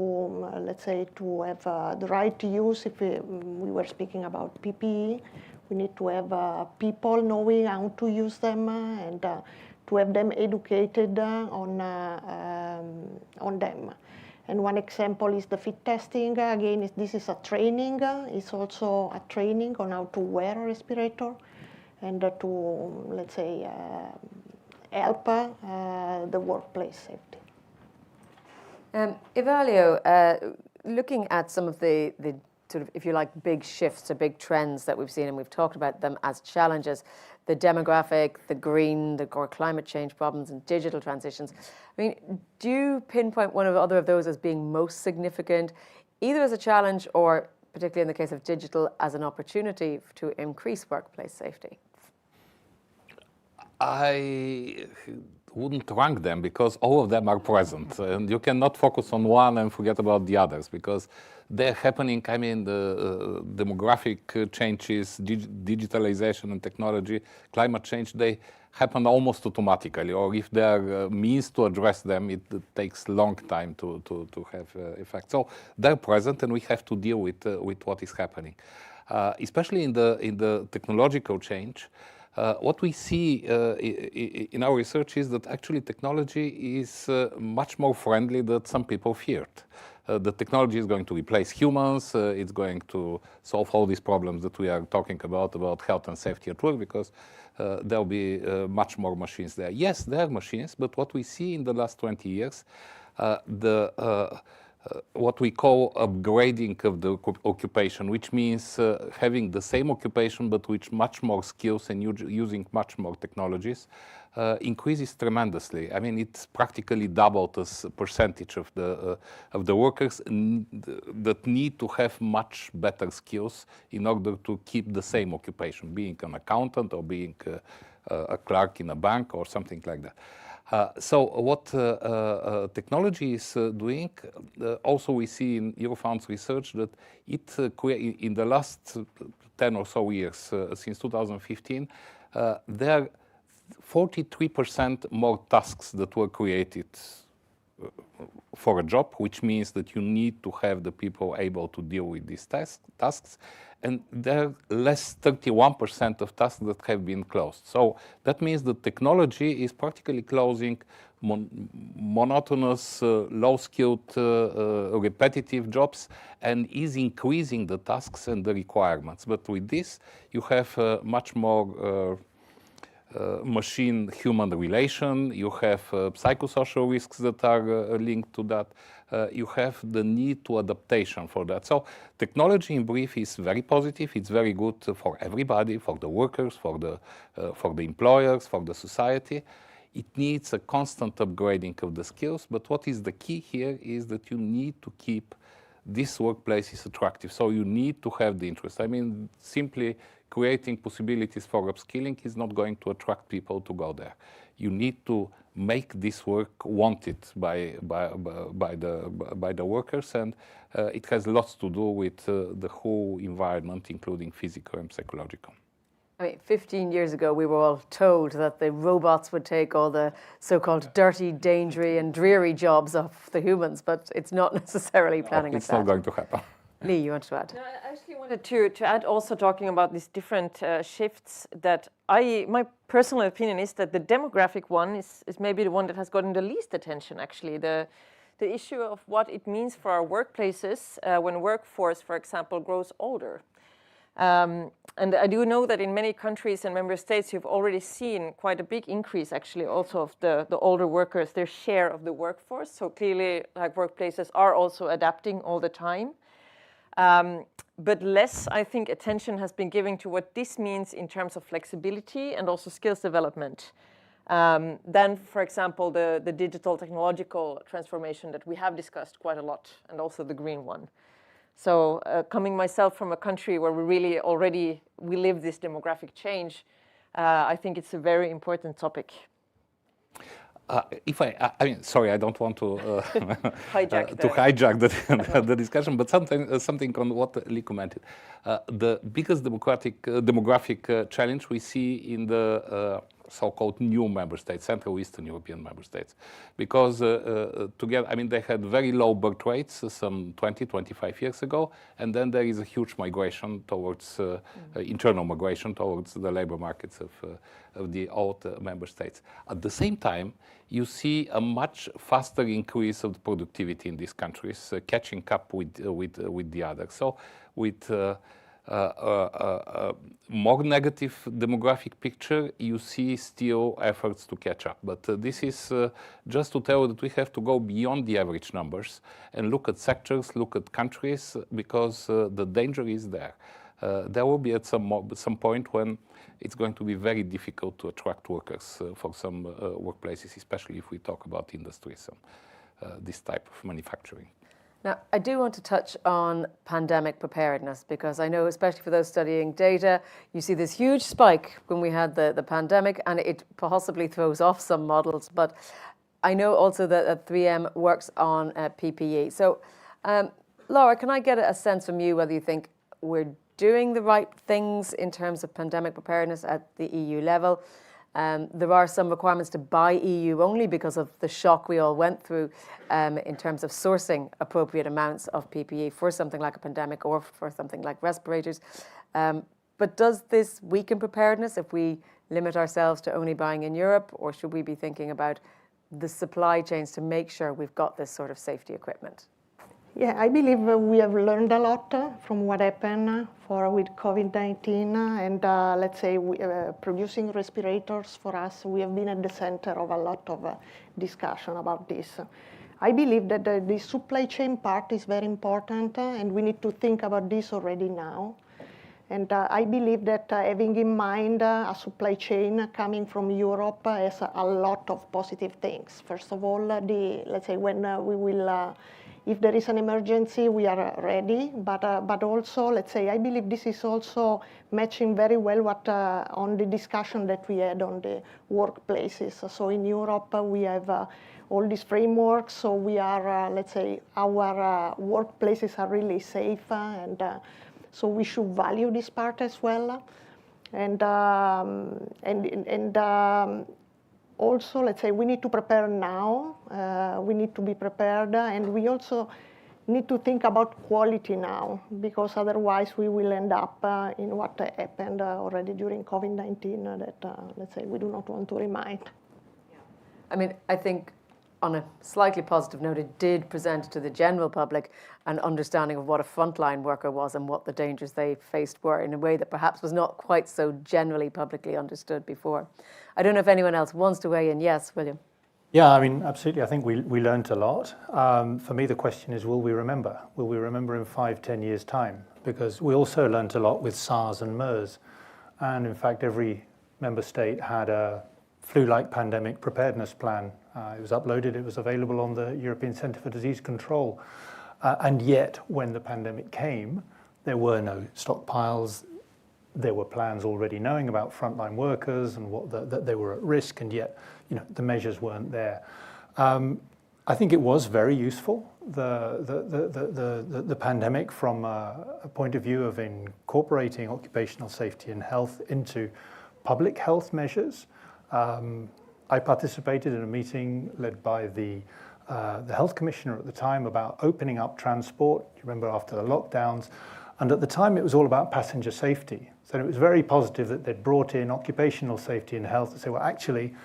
let's say, to have the right use. If we were speaking about PPE, we need to have people knowing how to use them and to have them educated on them. And one example is the fit testing. Again, this is a training. It's also a training on how to wear a respirator and to, let's say, help the workplace safety. Evalio, looking at some of the sort of, if you like, big shifts or big trends that we've seen, and we've talked about them as challenges, the demographic, the green, or climate change problems, and digital transitions. I mean, do you pinpoint one or other of those as being most significant, either as a challenge or, particularly in the case of digital, as an opportunity to increase workplace safety? I wouldn't rank them because all of them are present, and you cannot focus on one and forget about the others because they're happening. I mean, the demographic changes, digitalization and technology, climate change, they happen almost automatically, or if there are means to address them, it takes a long time to have effect. So they're present, and we have to deal with what is happening, especially in the technological change. What we see in our research is that actually technology is much more friendly than some people feared. The technology is going to replace humans. It's going to solve all these problems that we are talking about health and safety at work, because there'll be much more machines there. Yes, there are machines, but what we see in the last 20 years, what we call upgrading of the occupation, which means having the same occupation but with much more skills and using much more technologies, increases tremendously. I mean, it's practically doubled as a percentage of the workers that need to have much better skills in order to keep the same occupation, being an accountant or being a clerk in a bank or something like that. So what technology is doing, also we see in Eurofound's research that it in the last 10 or so years, since 2015, there are 43% more tasks that were created for a job, which means that you need to have the people able to deal with these tasks. And there are less 31% of tasks that have been closed. So that means that technology is practically closing monotonous, low-skilled, repetitive jobs and is increasing the tasks and the requirements. But with this, you have much more machine-human relation, you have psychosocial risks that are linked to that, you have the need to adaptation for that. So technology in brief is very positive, it's very good for everybody, for the workers, for the employers, for the society. It needs a constant upgrading of the skills, but what is the key here is that you need to keep this workplace is attractive. So you need to have the interest. I mean, simply creating possibilities for upskilling is not going to attract people to go there. You need to make this work wanted by the workers, and it has lots to do with the whole environment, including physical and psychological. I mean, 15 years ago, we were all told that the robots would take all the so-called dirty, dangerous, and dreary jobs of the humans, but it's not necessarily planning like that. It's not going to happen. Lee, you want to add? No, I actually wanted to add also talking about these different shifts that my personal opinion is that the demographic one is maybe the one that has gotten the least attention, actually. The issue of what it means for our workplaces when workforce, for example, grows older. And I do know that in many countries and member states, you've already seen quite a big increase, actually, also of the older workers, their share of the workforce. So clearly, like, workplaces are also adapting all the time. But less, I think, attention has been given to what this means in terms of flexibility and also skills development. Than, for example, the digital technological transformation that we have discussed quite a lot, and also the green one. So coming myself from a country where we really already live this demographic change, I think it's a very important topic. I mean, sorry, I don't want to hijack the discussion, but something on what Lee commented. The biggest demographic challenge we see in the so-called new member states, Central Eastern European member states, because together, I mean, they had very low birth rates some 20, 25 years ago, and then there is a huge migration towards internal migration towards the labor markets of the old member states. At the same time, you see a much faster increase of the productivity in these countries, catching up with the others. So with more negative demographic picture, you see still efforts to catch up. But this is just to tell you that we have to go beyond the average numbers and look at sectors, look at countries, because the danger is there. There will be at some point when it's going to be very difficult to attract workers for some workplaces, especially if we talk about industries and this type of manufacturing. Now, I do want to touch on pandemic preparedness, because I know, especially for those studying data, you see this huge spike when we had the pandemic, and it possibly throws off some models. But I know also that 3M works on PPE. So, Laura, can I get a sense from you whether you think we're doing the right things in terms of pandemic preparedness at the EU level? There are some requirements to buy EU only because of the shock we all went through in terms of sourcing appropriate amounts of PPE for something like a pandemic or for something like respirators. But does this weaken preparedness if we limit ourselves to only buying in Europe, or should we be thinking about the supply chains to make sure we've got this sort of safety equipment? Yeah, I believe we have learned a lot from what happened with COVID-19, and let's say producing respirators for us, we have been at the center of a lot of discussion about this. I believe that the supply chain part is very important, and we need to think about this already now. And I believe that having in mind a supply chain coming from Europe has a lot of positive things. First of all, let's say when we will if there is an emergency, we are ready, but also, let's say, I believe this is also matching very well what on the discussion that we had on the workplaces. So in Europe, we have all these frameworks, so we are, let's say, our workplaces are really safe, and so we should value this part as well. And also, let's say, we need to prepare now. We need to be prepared, and we also need to think about quality now, because otherwise we will end up in what happened already during COVID-19 that, let's say, we do not want to remind. I mean, I think on a slightly positive note, it did present to the general public an understanding of what a frontline worker was and what the dangers they faced were in a way that perhaps was not quite so generally publicly understood before. I don't know if anyone else wants to weigh in. Yes, William. Yeah, I mean, absolutely. I think we learned a lot. For me, the question is, will we remember? Will we remember in 5-10 years' time? Because we also learned a lot with SARS and MERS. And in fact, every member state had a flu-like pandemic preparedness plan. It was uploaded, it was available on the European Centre for Disease Control. And yet, when the pandemic came, there were no stockpiles. There were plans already knowing about frontline workers and that they were at risk, and yet, the measures weren't there. I think it was very useful, the pandemic, from a point of view of incorporating occupational safety and health into public health measures. I participated in a meeting led by the health commissioner at the time about opening up transport. You remember, after the lockdowns, and at the time it was all about passenger safety. So it was very positive that they'd brought in occupational safety and health to say, well, actually,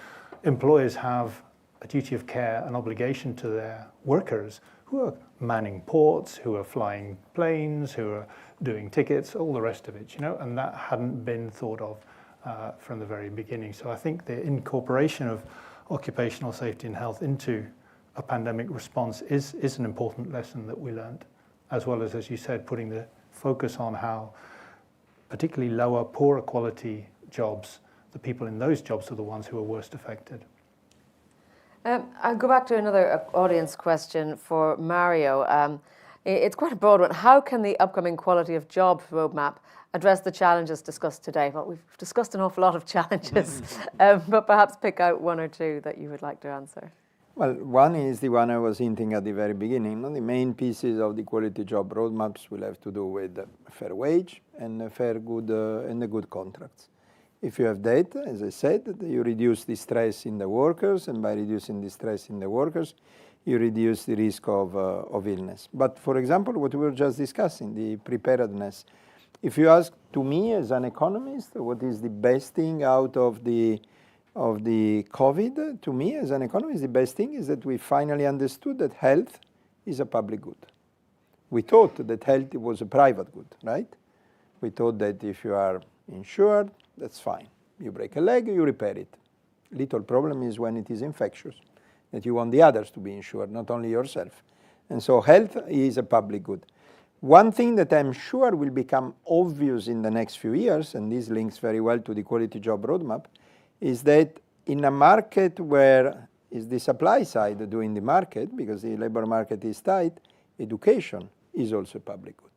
employers have a duty of care and obligation to their workers who are manning ports, who are flying planes, who are doing tickets, all the rest of it, and that hadn't been thought of from the very beginning. So I think the incorporation of occupational safety and health into a pandemic response is an important lesson that we learned, as well as you said, putting the focus on how particularly lower, poorer quality jobs, the people in those jobs are the ones who are worst affected. I'll go back to another audience question for Mario. It's quite a broad one. How can the upcoming quality of job roadmap address the challenges discussed today? Well, we've discussed an awful lot of challenges, but perhaps pick out one or two that you would like to answer. Well, one is the one I was hinting at the very beginning. The main pieces of the quality job roadmaps will have to do with fair wage and the good contracts. If you have that, as I said, you reduce the stress in the workers, and by reducing the stress in the workers, you reduce the risk of illness. But for example, what we were just discussing, the preparedness. If you ask to me as an economist, what is the best thing out of the COVID, to me as an economist, the best thing is that we finally understood that health is a public good. We thought that health was a private good, right? We thought that if you are insured, that's fine. You break a leg, you repair it. Little problem is when it is infectious, that you want the others to be insured, not only yourself. And so health is a public good. One thing that I'm sure will become obvious in the next few years, and this links very well to the quality job roadmap, is that in a market where is the supply side doing the market, because the labor market is tight, education is also a public good.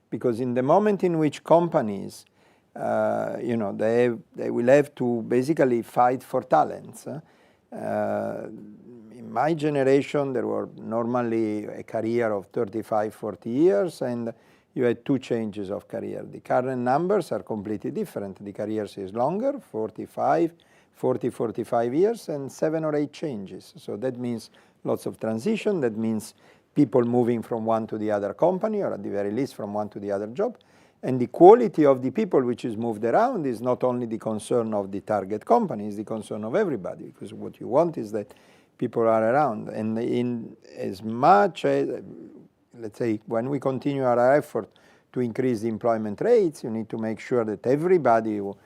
Because in the moment in which companies, they will have to basically fight for talents. In my generation, there were normally a career of 35, 40 years, and you had two changes of career. The current numbers are completely different. The careers is longer, 40, 45 years, and 7 or 8 changes. So that means lots of transition. That means people moving from one to the other company, or at the very least from one to the other job. And the quality of the people which is moved around is not only the concern of the target company, it's the concern of everybody, because what you want is that people are around. And in as much as, let's say, when we continue our effort to increase the employment rates, you need to make sure that everybody who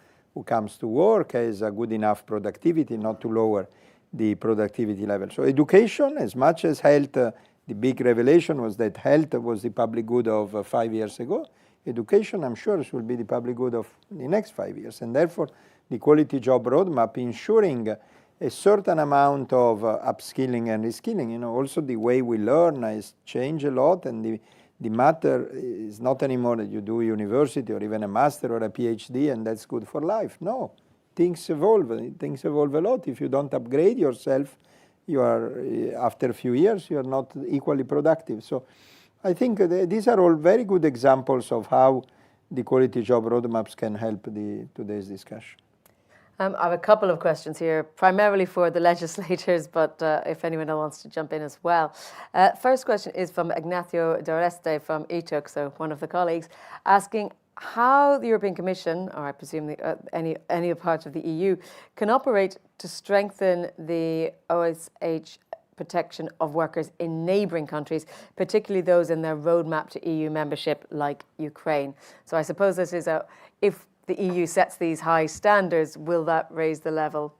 comes to work has a good enough productivity, not to lower the productivity level. So education, as much as health, the big revelation was that health was the public good of 5 years ago. Education, I'm sure, will be the public good of the next 5 years. And therefore, the quality job roadmap ensuring a certain amount of upskilling and reskilling. Also the way we learn has changed a lot, and the matter is not anymore that you do university or even a master or a PhD and that's good for life. No, things evolve. Things evolve a lot. If you don't upgrade yourself, you are, after a few years, you are not equally productive. So I think these are all very good examples of how the quality job roadmaps can help today's discussion. I have a couple of questions here, primarily for the legislators, but if anyone wants to jump in as well. First question is from Ignacio Doreste from ETUC, so one of the colleagues, asking how the European Commission, or I presume any parts of the EU, can operate to strengthen the OSH protection of workers in neighbouring countries, particularly those in their roadmap to EU membership, like Ukraine. So I suppose this is if the EU sets these high standards, will that raise the level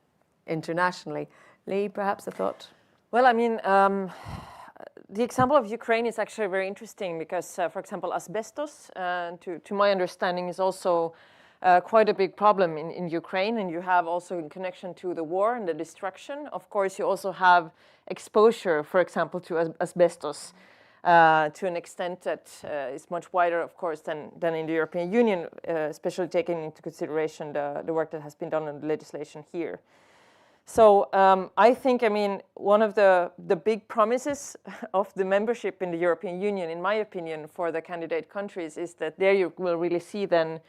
internationally? Lee, perhaps a thought? Well, I mean, the example of Ukraine is actually very interesting because, for example, asbestos, to my understanding, is also quite a big problem in Ukraine. And you have also in connection to the war and the destruction, of course, you also have exposure, for example, to asbestos. To an extent that is much wider, of course, than in the European Union, especially taking into consideration the work that has been done on the legislation here. So I think, I mean, one of the big promises of the membership in the European Union, in my opinion, for the candidate countries is that there you will really see then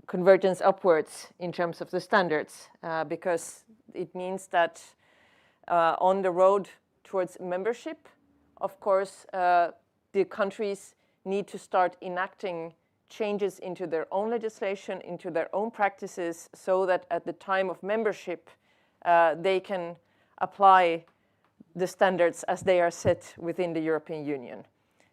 convergence upwards in terms of the standards, because it means that on the road towards membership, of course, the countries need to start enacting changes into their own legislation, into their own practices, so that at the time of membership, they can apply the standards as they are set within the European Union.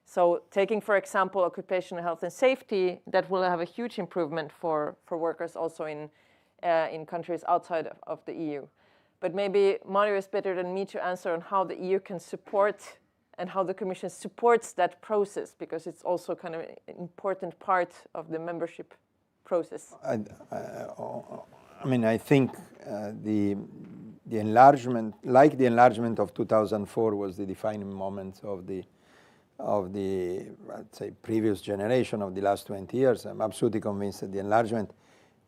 So taking, for example, occupational health and safety, that will have a huge improvement for workers also in countries outside of the EU. But maybe Mario is better than me to answer on how the EU can support and how the Commission supports that process, because it's also kind of an important part of the membership process. I mean, I think the enlargement, like the enlargement of 2004, was the defining moment of the I'd say previous generation of the last 20 years. I'm absolutely convinced that the enlargement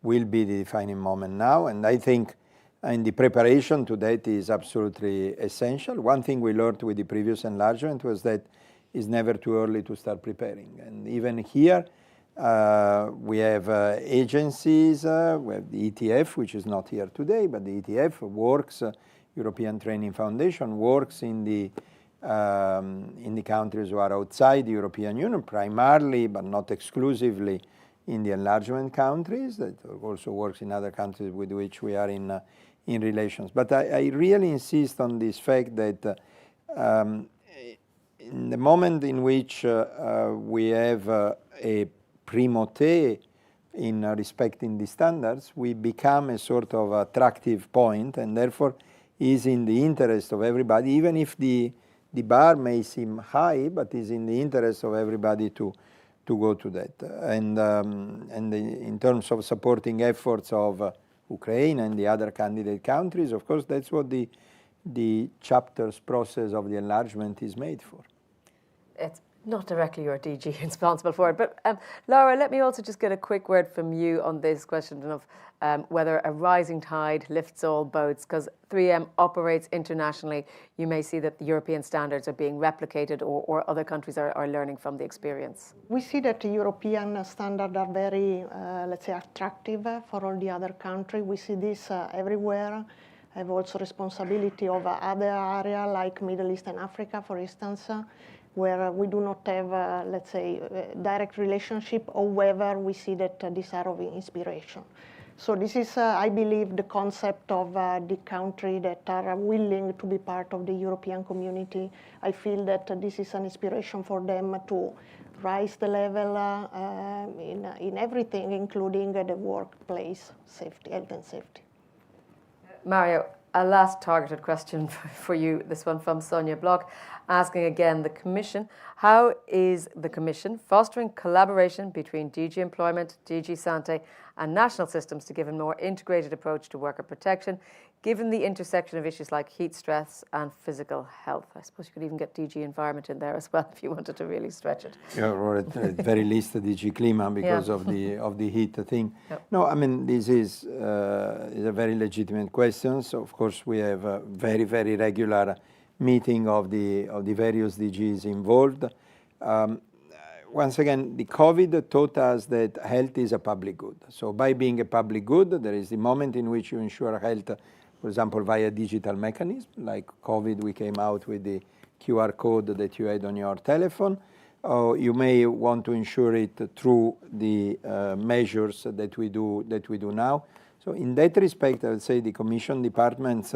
will be the defining moment now, and I think. And the preparation to that is absolutely essential. One thing we learned with the previous enlargement was that it's never too early to start preparing. And even here, we have agencies, we have the ETF, which is not here today, but the ETF works, European Training Foundation works in the countries who are outside the European Union, primarily, but not exclusively, in the enlargement countries, that also works in other countries with which we are in relations. But I really insist on this fact that in the moment in which we have a primauté in respecting the standards, we become a sort of attractive point, and therefore is in the interest of everybody, even if the bar may seem high, but is in the interest of everybody to go to that. And in terms of supporting efforts of Ukraine and the other candidate countries, of course, that's what the chapters process of the enlargement is made for. It's not directly your DG responsible for it, but Laura, let me also just get a quick word from you on this question of whether a rising tide lifts all boats, because 3M operates internationally. You may see that the European standards are being replicated or other countries are learning from the experience. We see that the European standards are very, let's say, attractive for all the other countries. We see this everywhere. I have also responsibility of other areas like Middle East and Africa, for instance, where we do not have, let's say, direct relationship. However, we see that these are of inspiration. So this is, I believe, the concept of the country that are willing to be part of the European community. I feel that this is an inspiration for them to rise the level in everything, including the workplace safety, health and safety. Mario, a last targeted question for you, this one from Sonia Bloch, asking again the Commission, how is the Commission fostering collaboration between DG Employment, DG Sante and national systems to give a more integrated approach to worker protection, given the intersection of issues like heat stress and physical health? I suppose you could even get DG Environment in there as well if you wanted to really stretch it. Yeah, or at very least the DG Klima because of the heat thing. Yep. No, I mean, this is a very legitimate question. So of course we have a very, very regular meeting of the various DGs involved. once again, the COVID taught us that health is a public good. So by being a public good, there is the moment in which you ensure health, for example, via digital mechanism. Like COVID, we came out with the QR code that you had on your telephone. You may want to ensure it through the measures that we do now. So in that respect, I would say the Commission departments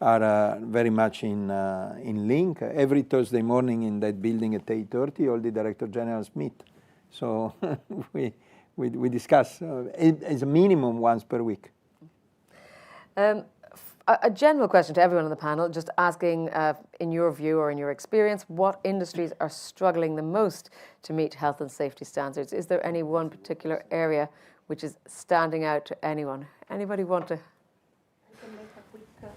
are very much in link. Every Thursday morning in that building at 8:30, all the Director Generals meet. So we discuss as a minimum once per week. A general question to everyone on the panel, just asking, in your view or in your experience, what industries are struggling the most to meet health and safety standards? Is there any one particular area which is standing out to anyone? Anybody want to? I can make a quick...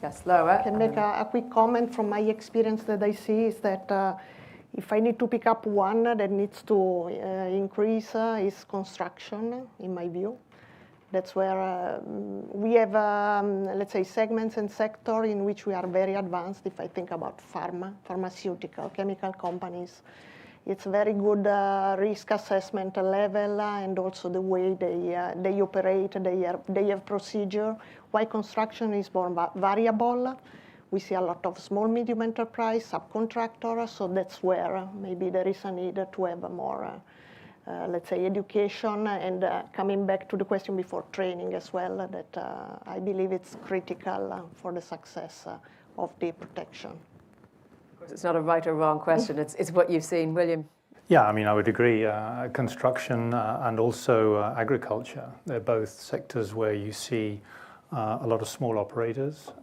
Yes, Laura. I can make a quick comment from my experience that I see is that if I need to pick up one that needs to increase is construction, in my view. That's where we have, let's say, segments and sector in which we are very advanced. If I think about pharmaceutical, chemical companies, it's very good risk assessment level and also the way they operate, they have procedure. Why construction is more variable. We see a lot of small, medium enterprise, subcontractors, so that's where maybe there is a need to have a more let's say, education, and coming back to the question before, training as well, that I believe it's critical for the success of the protection. Of course, it's not a right or wrong question, it's what you've seen. William? Yeah, I mean, I would agree. Construction and also agriculture, they're both sectors where you see a lot of small operators,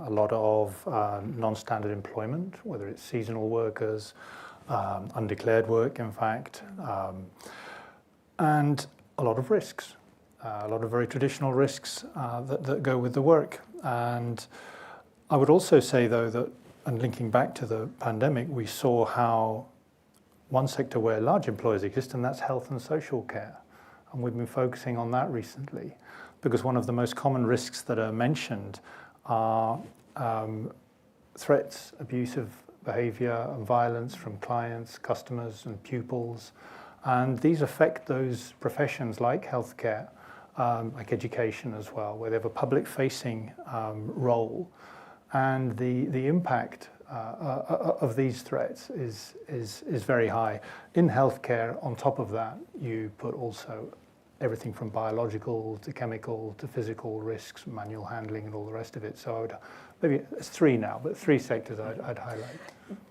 a lot of non-standard employment, whether it's seasonal workers, undeclared work, in fact, and a lot of risks, a lot of very traditional risks that go with the work. And I would also say, though, that, and linking back to the pandemic, we saw how one sector where large employers exist, and that's health and social care. And we've been focusing on that recently, because one of the most common risks that are mentioned are threats, abusive behavior and violence from clients, customers and pupils. And these affect those professions like healthcare, like education as well, where they have a public-facing role. And the impact of these threats is very high. In healthcare, on top of that, you put also everything from biological to chemical to physical risks, manual handling and all the rest of it. So I would, maybe it's three now, but three sectors I'd highlight.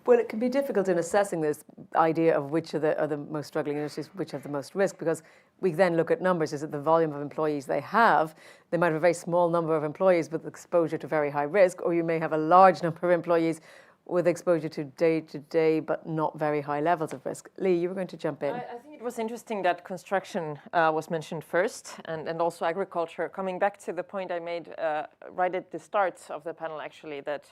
Well, it can be difficult in assessing this idea of which are the most struggling industries, which have the most risk, because we then look at numbers. Is it the volume of employees they have? They might have a very small number of employees with exposure to very high risk, or you may have a large number of employees with exposure to day-to-day but not very high levels of risk. Lee, you were going to jump in. I think it was interesting that construction was mentioned first, and also agriculture. Coming back to the point I made right at the start of the panel, actually, that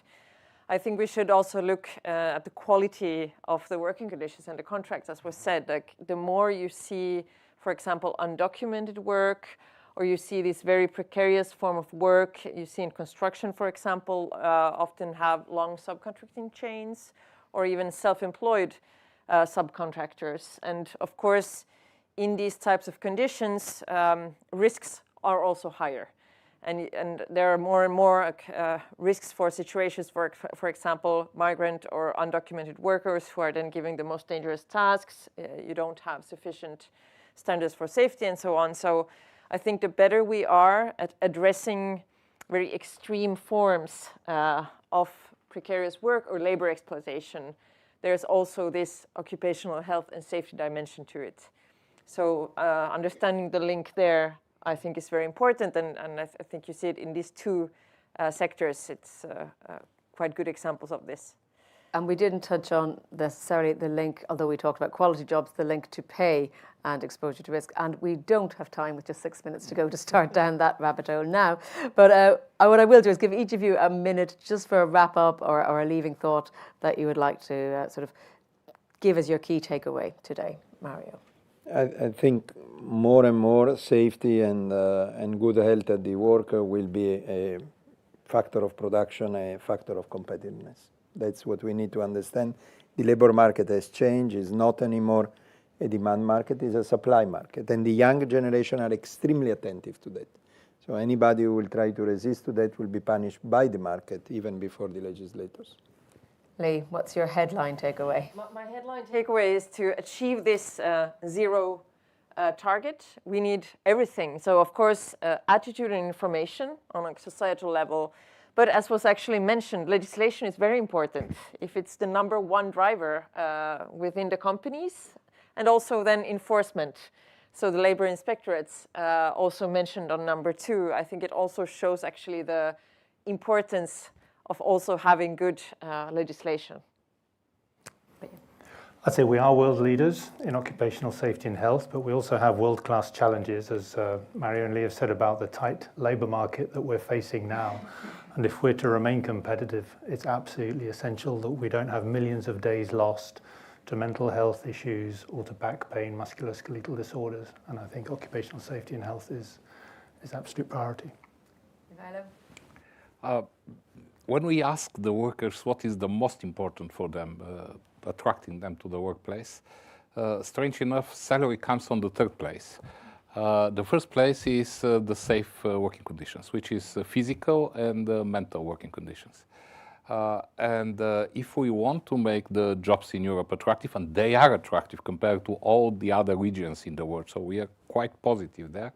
I think we should also look at the quality of the working conditions and the contracts, as was said. Like, the more you see, for example, undocumented work, or you see this very precarious form of work, you see in construction, for example, often have long subcontracting chains, or even self-employed subcontractors. And of course, in these types of conditions, risks are also higher. And there are more and more risks for situations, for example, migrant or undocumented workers who are then given the most dangerous tasks. You don't have sufficient standards for safety and so on. So I think the better we are at addressing very extreme forms of precarious work or labor exploitation, there's also this occupational health and safety dimension to it. So understanding the link there, I think, is very important, and I think you see it in these two sectors. It's quite good examples of this. And we didn't touch on necessarily the link, although we talked about quality jobs, the link to pay and exposure to risk. And we don't have time, with just 6 minutes to go, to start down that rabbit hole now. But what I will do is give each of you a minute just for a wrap up or a leaving thought that you would like to sort of give as your key takeaway today. Mario. I think more and more safety and good health at the work will be a factor of production, a factor of competitiveness. That's what we need to understand. The labor market has changed. It's not anymore a demand market, it's a supply market. And the young generation are extremely attentive to that. So anybody who will try to resist to that will be punished by the market, even before the legislators. Lee, what's your headline takeaway? My headline takeaway is to achieve this zero target, we need everything. So of course, attitude and information on a societal level. But as was actually mentioned, legislation is very important. If it's the #1 driver within the companies, and also then enforcement. So the labor inspectorates also mentioned on #2, I think it also shows actually the importance of also having good legislation. I'd say we are world leaders in occupational safety and health, but we also have world-class challenges, as Mario and Lee have said, about the tight labour market that we're facing now. And if we're to remain competitive, it's absolutely essential that we don't have millions of days lost to mental health issues or to back pain, musculoskeletal disorders. And I think occupational safety and health is absolute priority. When we ask the workers what is the most important for them, attracting them to the workplace, strange enough, salary comes on the third place. The first place is the safe working conditions, which is physical and mental working conditions. If we want to make the jobs in Europe attractive, and they are attractive compared to all the other regions in the world, so we are quite positive there,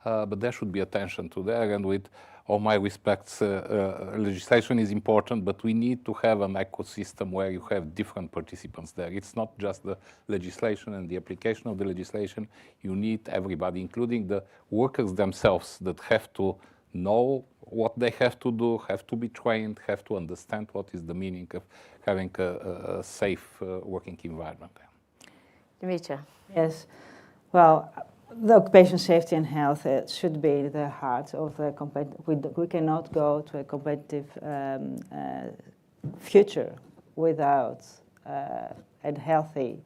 but there should be attention to that, and with all my respects, legislation is important, but we need to have an ecosystem where you have different participants there. It's not just the legislation and the application of the legislation. You need everybody, including the workers themselves, that have to know what they have to do, have to be trained, have to understand what is the meaning of having a safe working environment. Dimitra. Yes. Well, the occupational safety and health should be the heart of the we cannot go to a competitive future without a healthy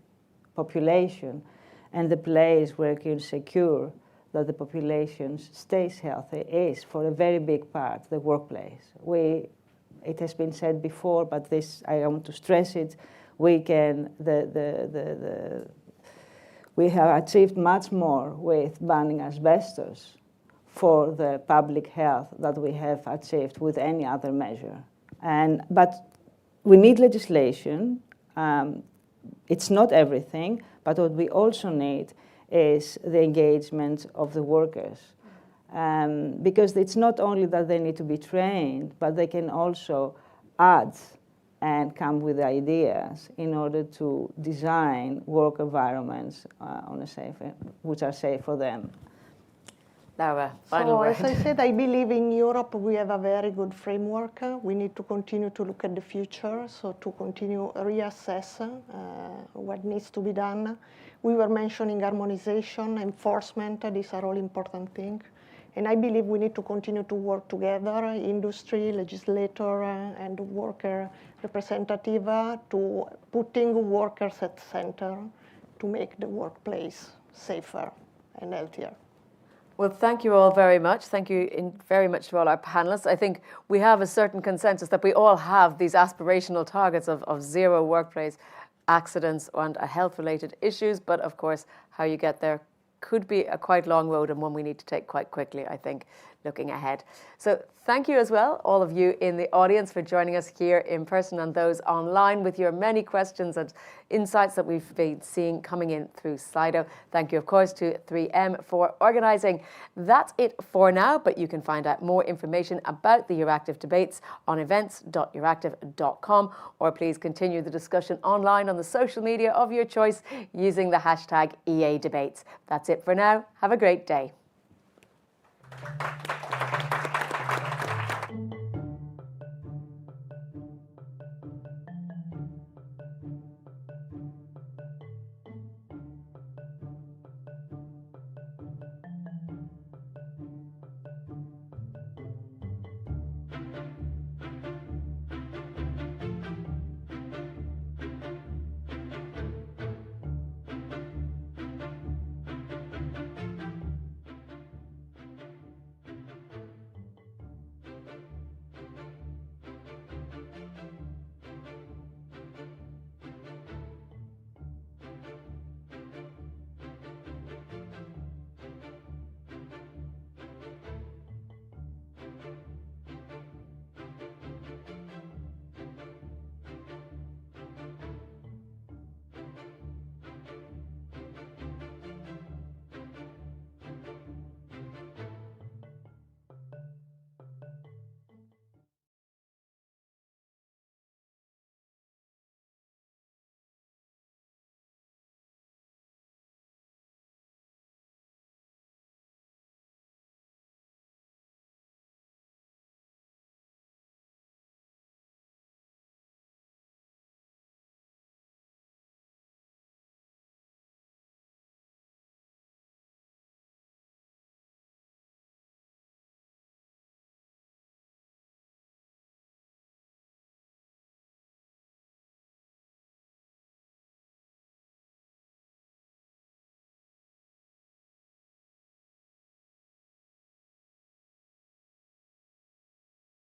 population, and the place where you can secure that the population stays healthy is, for a very big part, the workplace. It has been said before, but this I want to stress it. We can we have achieved much more with banning asbestos for the public health that we have achieved with any other measure. But we need legislation. It's not everything, but what we also need is the engagement of the workers. Because it's not only that they need to be trained, but they can also add and come with ideas in order to design work environments which are safe for them. Laura, final word. As I said, I believe in Europe we have a very good framework. We need to continue to look at the future, so to continue reassess what needs to be done. We were mentioning harmonization, enforcement, these are all important things. And I believe we need to continue to work together, industry, legislator, and worker representative, to putting workers at center to make the workplace safer and healthier. Well, thank you all very much. Thank you very much to all our panelists. I think we have a certain consensus that we all have these aspirational targets of zero workplace accidents and health-related issues, but of course, how you get there could be a quite long road and one we need to take quite quickly, I think, looking ahead. So thank you as well, all of you in the audience, for joining us here in person and those online with your many questions and insights that we've been seeing coming in through Slido. Thank you, of course, to 3M for organising. That's it for now, but you can find out more information about the Euractiv debates on events.euractiv.com, or please continue the discussion online on the social media of your choice using the hashtag EA Debates. That's it for now. Have a great day.